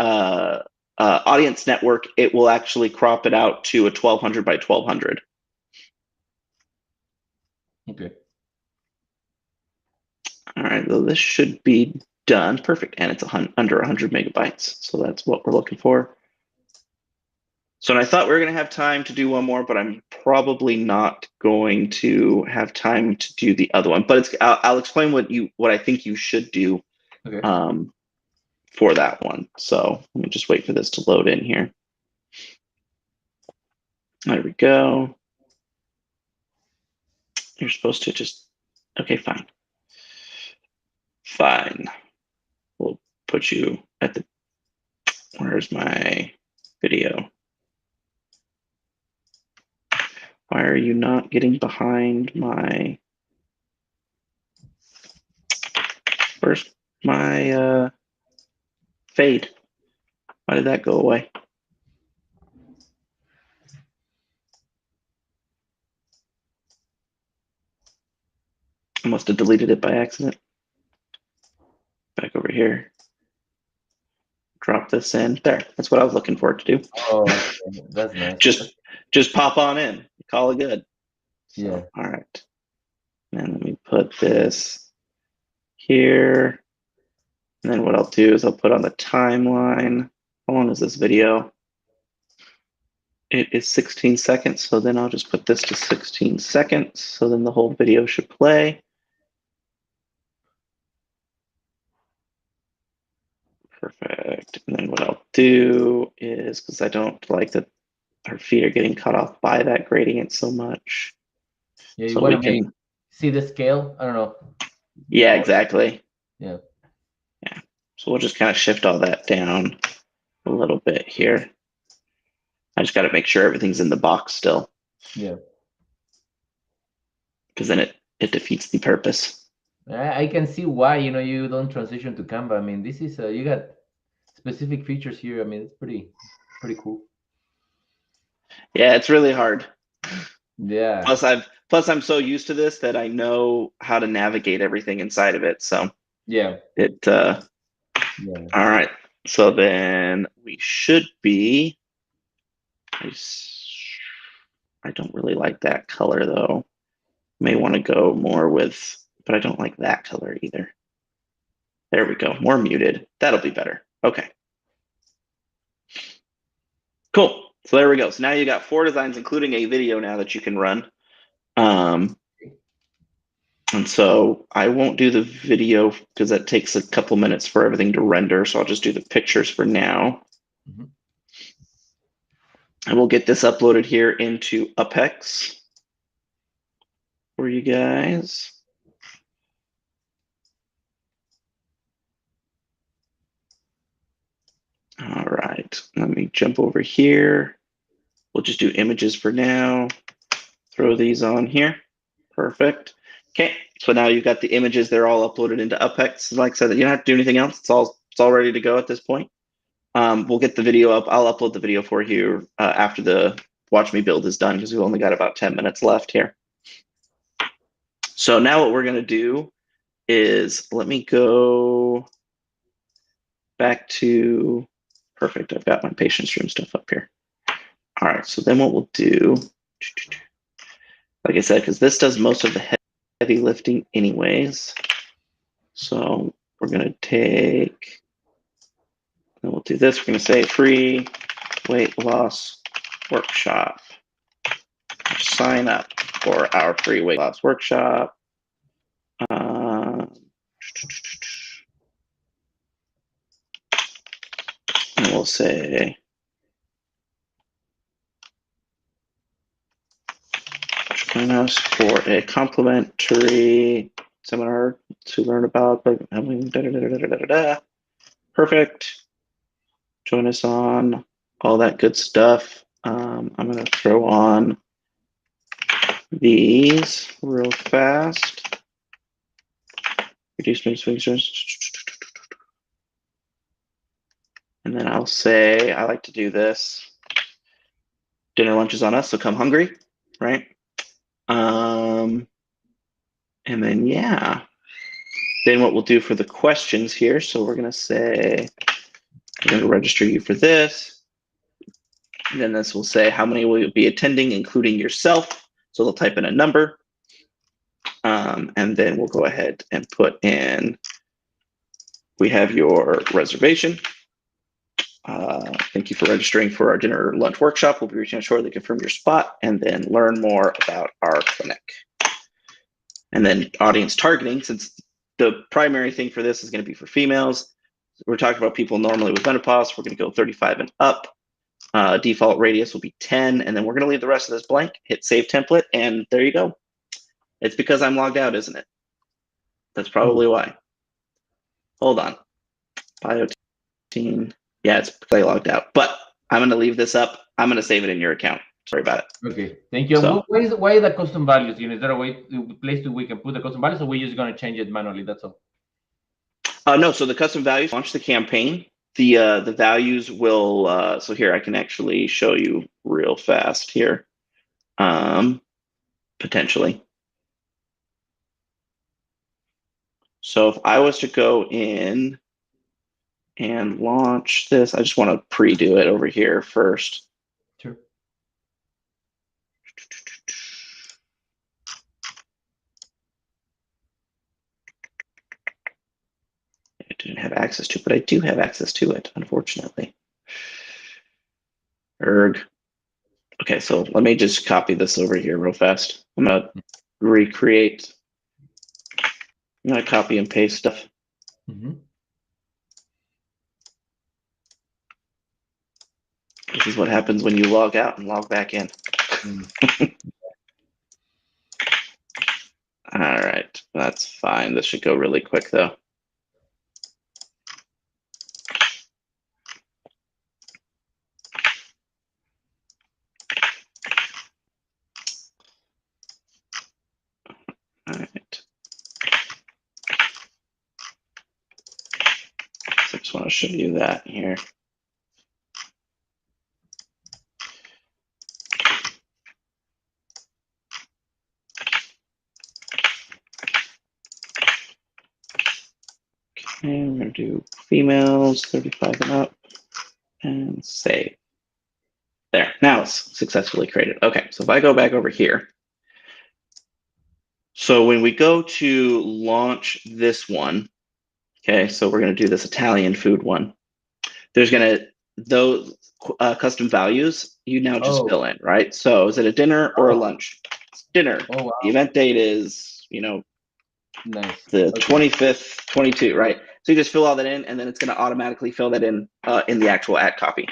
audience network, it will actually crop it out to a 1200 by 1200. Okay. All right, well, this should be done. Perfect. And it's under 100 megabytes. So that's what we're looking for. So I thought we were going to have time to do one more, but I'm probably not going to have time to do the other one. But I'll explain what I think you should do for that one. So let me just wait for this to load in here. There we go. You're supposed to just, okay, fine. Fine. We'll put you at the, where's my video? Why are you not getting behind my, where's my fade? Why did that go away? I must have deleted it by accident. Back over here. Drop this in. There. That's what I was looking for it to do. Oh, okay. That's nice. Just pop on in. Call it good. So, yeah. All right. And let me put this here. And then what I'll do is I'll put on the timeline. How long is this video? It is 16 seconds. So then I'll just put this to 16 seconds. So then the whole video should play. Perfect. And then what I'll do is, because I don't like that our feet are getting cut off by that gradient so much. Yeah, you so want we to can see the scale? I don't know. Yeah, exactly. Yeah. Yeah. So we'll just kind of shift all that down a little bit here. I just got to make sure everything's in the box still. Yeah. Because then it defeats the purpose. I can see why, you don't transition to Canva. I mean, this is you got specific features here. I mean, it's pretty cool. Yeah, it's really hard. Yeah. Plus I'm so used to this that I know how to navigate everything inside of it. So yeah. Yeah. All right. So then we should be. I don't really like that color though. May want to go more with, but I don't like that color either. There we go. More muted. That'll be better. Okay. Cool. So there we go. So now you got 4 designs, including a video now that you can run. And so I won't do the video because that takes a couple minutes for everything to render. So I'll just do the pictures for now. Mm-hmm. And we'll get this uploaded here into UpHex for you guys. All right, let me jump over here. We'll just do images for now. Throw these on here. Perfect. Okay, so now you've got the images. They're all uploaded into UpHex. Like I said, you don't have to do anything else. It's all ready to go at this point. We'll get the video up. I'll upload the video for you after the Watch Me Build is done because we've only got about 10 minutes left here. So now what we're going to do is let me go back to, perfect, I've got my patient stream stuff up here. All right, so then what we'll do, like I said, because this does most of the heavy lifting anyways. So we're going to take, and we'll do this. We're going to say free weight loss workshop. Sign up for our free weight loss workshop. And we'll say join us for a complimentary seminar to learn about perfect. Join us on all that good stuff. I'm going to throw on these real fast. Reduce fixtures. And then I'll say, I like to do this. Dinner, lunch is on us, so come hungry, right? And then, yeah. Then what we'll do for the questions here, so we're going to say, we're going to register you for this. And then this will say, how many will you be attending, including yourself? So they'll type in a number. And then we'll go ahead and put in we have your reservation. Thank you for registering for our dinner or lunch workshop. We'll be reaching out shortly to confirm your spot and then learn more about our clinic. And then audience targeting, since the primary thing for this is going to be for females. We're talking about people normally with menopause. We're going to go 35 and up. Default radius will be 10, and then we're going to leave the rest of this blank. Hit save template, and there you go. It's because I'm logged out, isn't it? That's probably why. Hold on. Bio team. Yeah, it's because I logged out. But I'm going to leave this up. I'm going to save it in your account. Sorry about it. Okay, thank you. So, Why the custom values? Is there a place we can put the custom values, or we're just going to change it manually? That's all. no, so the custom values, launch the campaign. The values will, so here I can actually show you real fast here, potentially. So if I was to go in and launch this, I just want to pre-do it over here first. Sure. I didn't have access to it, but I do have access to it, unfortunately. Erg. Okay, so let me just copy this over here real fast. I'm going to recreate. I'm going to copy and paste stuff. Mm-hmm. This is what happens when you log out and log back in. All right, that's fine. This should go really quick, though. All right. So I just want to show you that here. Okay, we're going to do females, 35 and up, and save. There, now it's successfully created. Okay, so if I go back over here, so when we go to launch this one, okay, so we're going to do this Italian food one. There's going to, those custom values, you now just fill in, right? So is it a dinner or a lunch? It's dinner. Oh, wow. The event date is, you know, Nice. the 25th, 22, right? So you just fill all that in, and then it's going to automatically fill that in the actual ad copy.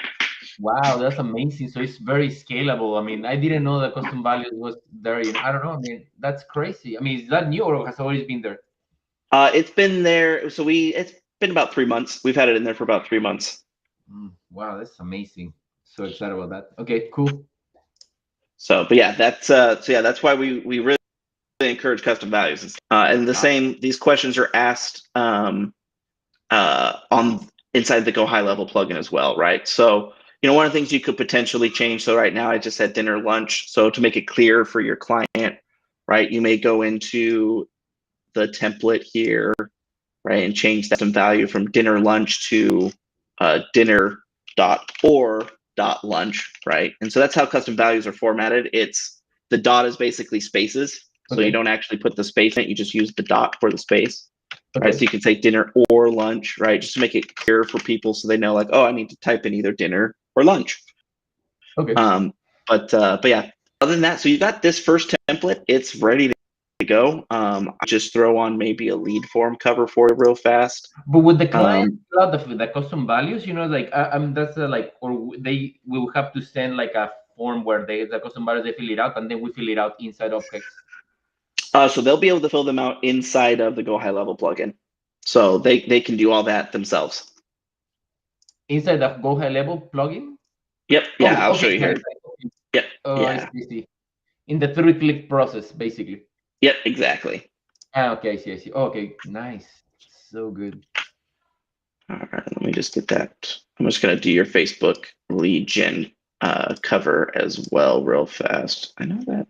Wow, that's amazing. So it's very scalable. I mean, I didn't know the custom values was there. I don't know. I mean, that's crazy. I mean, is that new or has always been there? It's been there. So it's been about 3 months. We've had it in there for about 3 months. Wow, that's amazing. So excited about that. Okay, cool. So, but yeah, that's that's why we really encourage custom values. And the same, these questions are asked on inside the Go High Level plugin as well, right? So, you know, one of the things you could potentially change. So right now I just said dinner, lunch. So to make it clear for your client, right, you may go into the template here, right, and change that some value from dinner lunch to dinner.or.lunch, right? And so that's how custom values are formatted. It's the dot is basically spaces. So you don't actually put the space in it, you just use the dot for the space. Right, so you can say dinner or lunch, right? Just to make it clear for people so they know, like, oh, I need to type in either dinner or lunch. Okay. But yeah, other than that, so you got this first template, it's ready to go. I just throw on maybe a lead form cover for it real fast. But with the client, the custom values, you know, like that's like, or they will have to send like a form where the custom values they fill it out, and then we fill it out inside of UpHex. So they'll be able to fill them out inside of the Go High Level plugin. So they can do all that themselves. Inside the Go High Level plugin? Yep. Yeah, I'll show you here. Yep. I see. In the 3-click process, basically. Yep, exactly. Okay, I see. Okay, nice. So good. All right, let me just get that. I'm just going to do your Facebook lead gen cover as well real fast. I know that.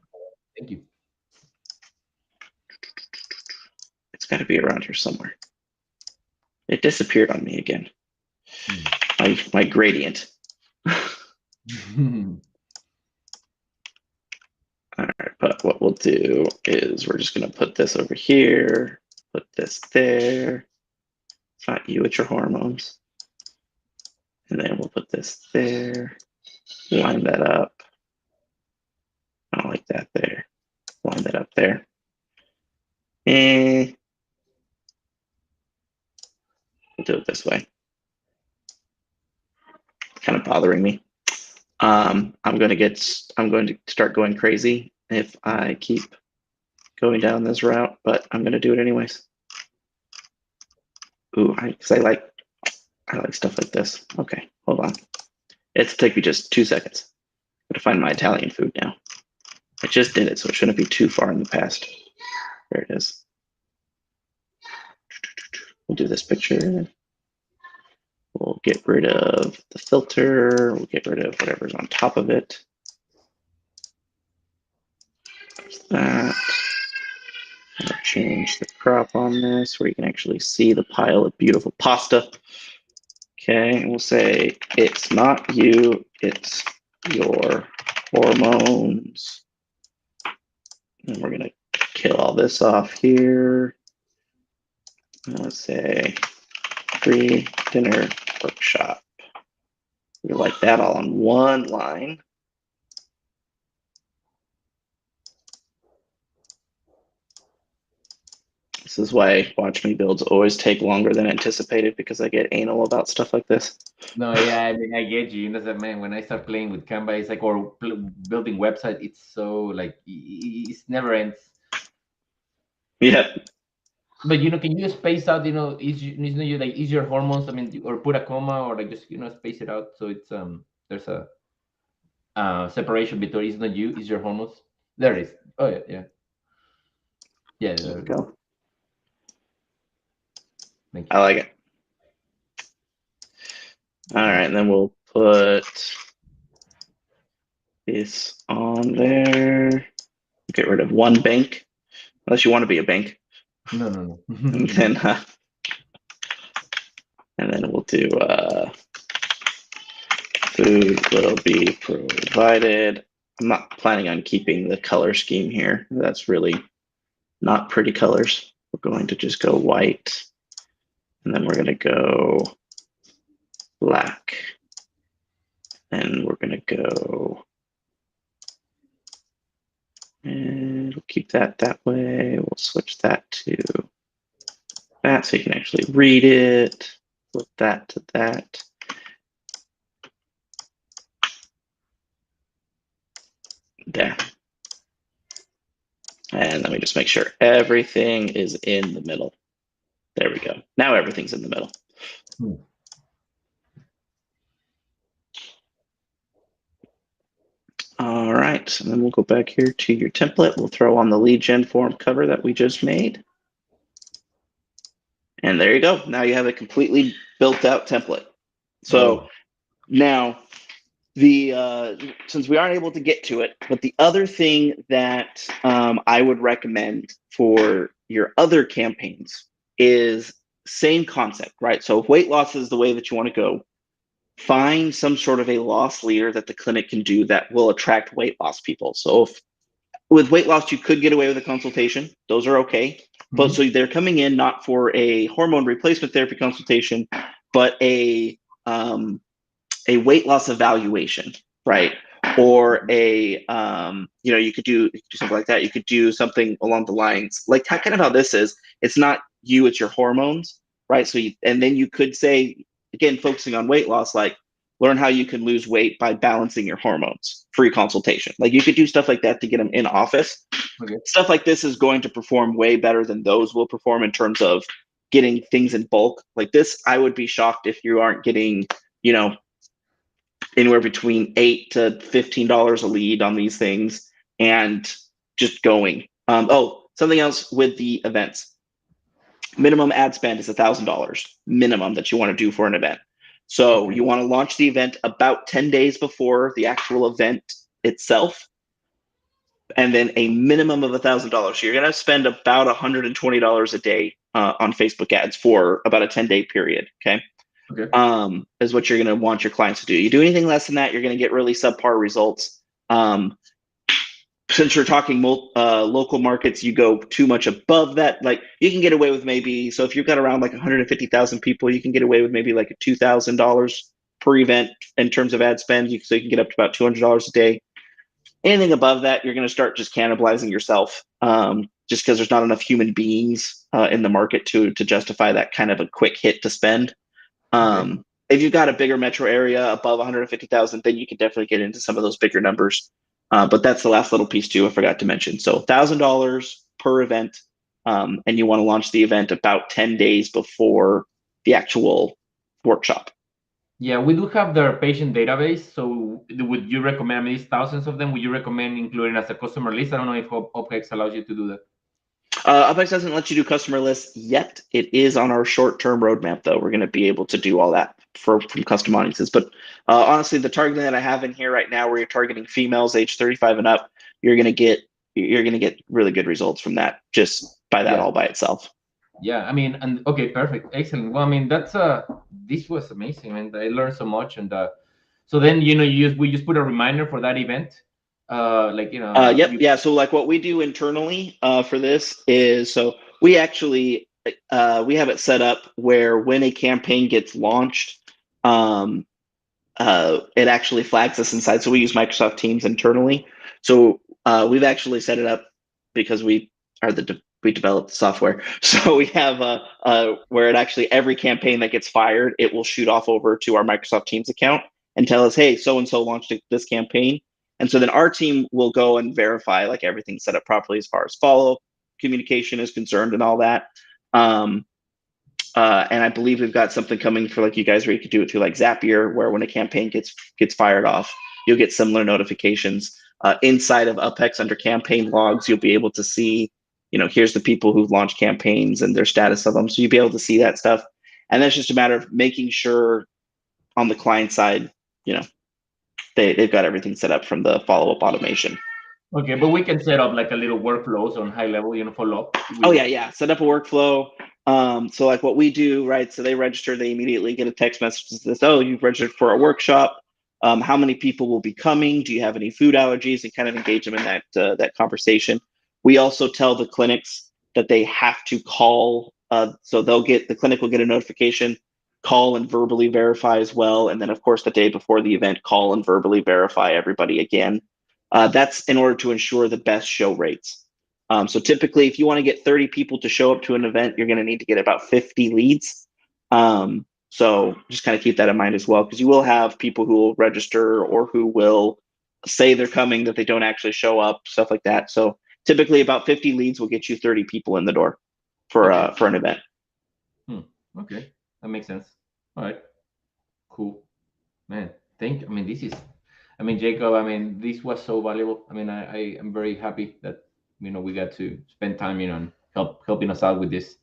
Thank you. It's got to be around here somewhere. It disappeared on me again. My gradient. All right, but what we'll do is we're just going to put this over here, put this there. not you, it's your hormones. And then we'll put this there, line that up. I don't like that there. Line that up there. And we'll do it this way. Kind of bothering me. I'm going to start going crazy if I keep going down this route, but I'm going to do it anyways. Ooh, because I like stuff like this. Okay, hold on. It's take me just 2 seconds. I'm going to find my Italian food now. I just did it, so it shouldn't be too far in the past. There it is. We'll do this picture. We'll get rid of the filter. We'll get rid of whatever's on top of it. There's that. I'll change the crop on this where you can actually see the pile of beautiful pasta. Okay, and we'll say it's not you, it's your hormones. And we're gonna kill all this off here. And let's say free dinner workshop. We like that all on one line. This is why Watch Me builds always take longer than anticipated, because I get anal about stuff like this. No, yeah, I mean, I get you. You know, that, man, when I start playing with Canva, it's like, or building website, it's so like, it never ends. Yeah. But, you know, can you space out, you know, is your hormones, I mean, or put a comma, or like just, you know, space it out so it's, there's a separation between it's not you, it's your hormones. There it is. Oh, yeah, yeah. Yeah, there we go. Thank you. I like it. All right, and then we'll put this on there. Get rid of one bank, unless you want to be a bank. No. And then we'll do food will be provided. I'm not planning on keeping the color scheme here. That's really not pretty colors. We're going to just go white, and then we're going to go black, and we're going to go, and we'll keep that way. We'll switch that to that so you can actually read it. Flip that to that. There. And let me just make sure everything is in the middle. There we go. Now everything's in the middle. All right, and then we'll go back here to your template. We'll throw on the lead gen form cover that we just made. And there you go. Now you have a completely built out template. So now since we aren't able to get to it, but the other thing that I would recommend for your other campaigns is same concept, right? So if weight loss is the way that you want to go, find some sort of a loss leader that the clinic can do that will attract weight loss people. So if with weight loss, you could get away with a consultation. Those are okay. But so they're coming in not for a hormone replacement therapy consultation, but a weight loss evaluation, right? Or a you could do something like that. You could do something along the lines like kind of how this is. It's not you, it's your hormones, right? So and then you could say, again, focusing on weight loss, like learn how you can lose weight by balancing your hormones. Free consultation. Like you could do stuff like that to get them in office. Okay. Stuff like this is going to perform way better than those will perform in terms of getting things in bulk. Like this, I would be shocked if you aren't getting, anywhere between $8 to $15 a lead on these things and just going. Something else with the events. Minimum ad spend is $1,000 minimum that you want to do for an event. So you want to launch the event about 10 days before the actual event itself, and then a minimum of $1,000. So you're going to spend about $120 a day on Facebook ads for about a 10-day period. Okay. Is what you're going to want your clients to do. You do anything less than that, you're going to get really subpar results. since you're talking local markets, you go too much above that. Like you can get away with maybe, so if you've got around like 150,000 people, you can get away with maybe like $2,000 per event in terms of ad spend. So you can get up to about $200 a day. Anything above that, you're going to start just cannibalizing yourself, just because there's not enough human beings in the market to justify that kind of a quick hit to spend. Okay. If you've got a bigger metro area above 150,000, then you can definitely get into some of those bigger numbers. But that's the last little piece too I forgot to mention. So $1,000 per event, and you want to launch the event about 10 days before the actual workshop. Yeah, we do have their patient database. So would you recommend, I mean, these thousands of them, would you recommend including as a customer list? I don't know if UpHex allows you to do that. UpHex doesn't let you do customer lists yet. It is on our short-term roadmap, though. We're going to be able to do all that from custom audiences. But honestly, the targeting that I have in here right now, where you're targeting females age 35 and up, you're going to get really good results from that just by that all by itself. Yeah, I mean, and okay, perfect, excellent. Well, I mean, that's this was amazing, and I learned so much. And so then we just put a reminder for that event, like Yep, yeah. So like what we do internally for this is, so we actually we have it set up where when a campaign gets launched, it actually flags us inside. So we use Microsoft Teams internally. So we've actually set it up because we developed the software. So we have where it actually, every campaign that gets fired, it will shoot off over to our Microsoft Teams account and tell us, hey, so and so launched this campaign. And so then our team will go and verify like everything's set up properly as far as follow communication is concerned and all that. And I believe we've got something coming for like you guys where you could do it through like Zapier, where when a campaign gets fired off, you'll get similar notifications. Inside of UpHex under campaign logs, you'll be able to see, here's the people who've launched campaigns and their status of them. So you'll be able to see that stuff. And that's just a matter of making sure on the client side, they've got everything set up from the follow-up automation. Okay, but we can set up like a little workflows on high level, follow up. Oh yeah. Set up a workflow. So like what we do, right? So they register, they immediately get a text message that says, "Oh, you've registered for a workshop. How many people will be coming? Do you have any food allergies?" And kind of engage them in that conversation. We also tell the clinics that they have to call. So the clinic will get a notification, call and verbally verify as well. And then of course the day before the event, call and verbally verify everybody again. That's in order to ensure the best show rates. So typically, if you want to get 30 people to show up to an event, you're going to need to get about 50 leads. So just kind of keep that in mind as well, because you will have people who will register or who will say they're coming that they don't actually show up, stuff like that. So typically about 50 leads will get you 30 people in the door for an event. Okay, that makes sense. All right, cool, man. Jacob, this was so valuable. I am very happy that we got to spend time and helping us out with this.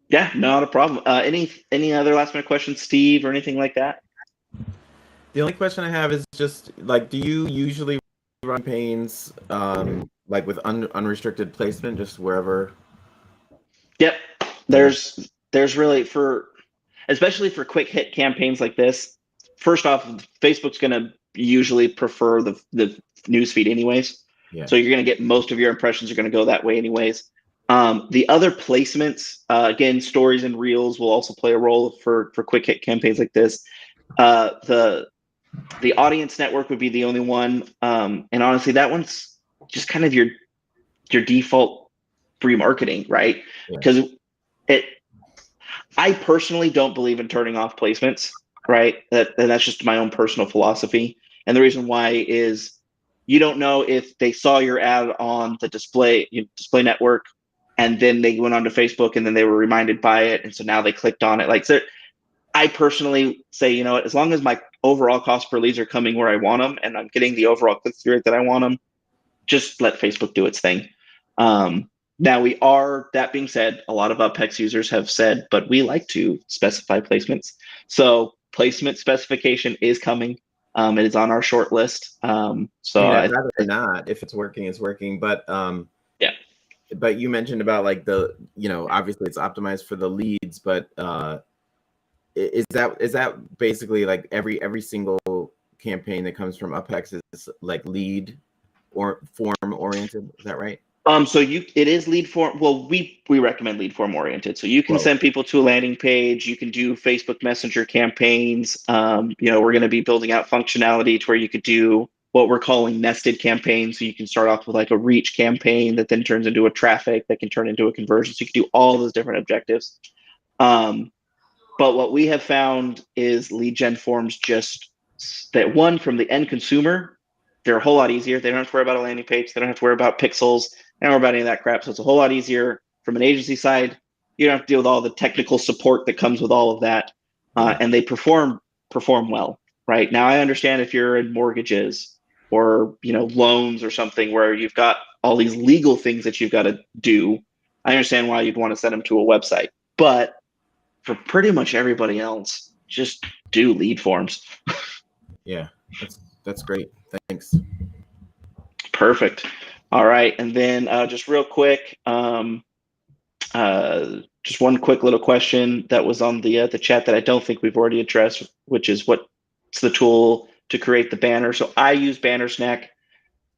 Yeah, not a problem. Any other last minute questions, Steve, or anything like that? The only question I have is just like, do you usually run campaigns like with unrestricted placement, just wherever? Yep. There's really, especially for quick hit campaigns like this, first off, Facebook's going to usually prefer the newsfeed anyways. Yeah. So you're going to get most of your impressions are going to go that way anyways. The other placements, again, stories and reels will also play a role for quick hit campaigns like this. The audience network would be the only one. And honestly, that one's just kind of your default remarketing, right? Because I personally don't believe in turning off placements, right? And that's just my own personal philosophy. And the reason why is you don't know if they saw your ad on the display network and then they went onto Facebook and then they were reminded by it. And so now they clicked on it. Like, so I personally say, as long as my overall cost per leads are coming where I want them and I'm getting the overall click-through rate that I want them, just let Facebook do its thing. Now that being said, a lot of UpHex users have said, but we like to specify placements. So placement specification is coming. It is on our short list. I'd rather not. If it's working, it's working. But yeah. But you mentioned about like obviously it's optimized for the leads, but is that basically like every single campaign that comes from UpHex is like lead or form oriented. Is that right? So it is lead form. Well, we recommend lead form oriented. So you can send people to a landing page. You can do Facebook Messenger campaigns. We're going to be building out functionality to where you could do what we're calling nested campaigns. So you can start off with like a reach campaign that then turns into a traffic that can turn into a conversion. So you can do all those different objectives. But what we have found is lead gen forms just that one from the end consumer, they're a whole lot easier. They don't have to worry about a landing page. They don't have to worry about pixels. They don't worry about any of that crap. So it's a whole lot easier from an agency side. You don't have to deal with all the technical support that comes with all of that. And they perform well, right? Now I understand if you're in mortgages or, loans or something where you've got all these legal things that you've got to do. I understand why you'd want to send them to a website, but for pretty much everybody else, just do lead forms. Yeah, that's great. Thanks. Perfect. All right, and then just real quick, just one quick little question that was on the chat that I don't think we've already addressed, which is what's the tool to create the banner? So I use Bannersnack.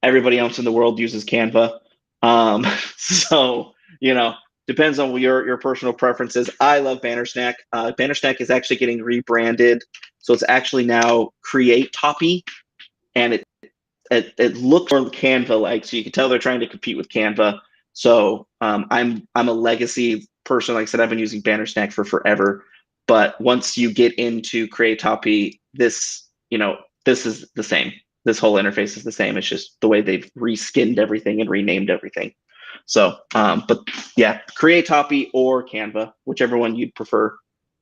Everybody else in the world uses Canva. So depends on your personal preferences. I love Bannersnack. Bannersnack is actually getting rebranded, so it's actually now Create Toppy, and it looks more Canva like. So you can tell they're trying to compete with Canva. So I'm a legacy person. Like I said, I've been using Bannersnack for forever. But once you get into Create Toppy, this is the same. This whole interface is the same. It's just the way they've reskinned everything and renamed everything. So, but yeah, Create Toppy or Canva, whichever one you'd prefer.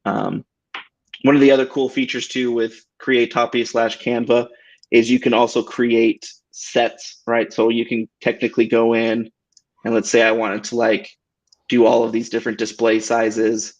One of the other cool features too with Create Toppy / Canva is you can also create sets, right? So you can technically go in and let's say I wanted to do all of these different display sizes,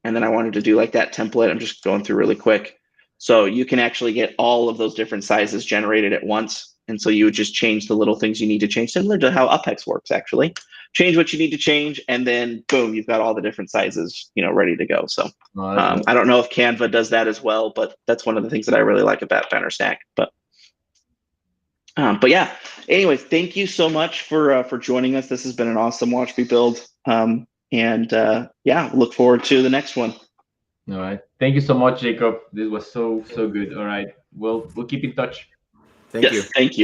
and then I wanted to do that template. I'm just going through really quick. So you can actually get all of those different sizes generated at once. And so you would just change the little things you need to change, similar to how UpHex works, actually. Change what you need to change, and then boom, you've got all the different sizes, ready to go. So I don't know if Canva does that as well, but that's one of the things that I really like about Bannersnack. But yeah, anyways, thank you so much for joining us. This has been an awesome Watch Me Build. Look forward to the next one. All right. Thank you so much, Jacob. This was so good. All right. We'll keep in touch. Thank you. Thank you.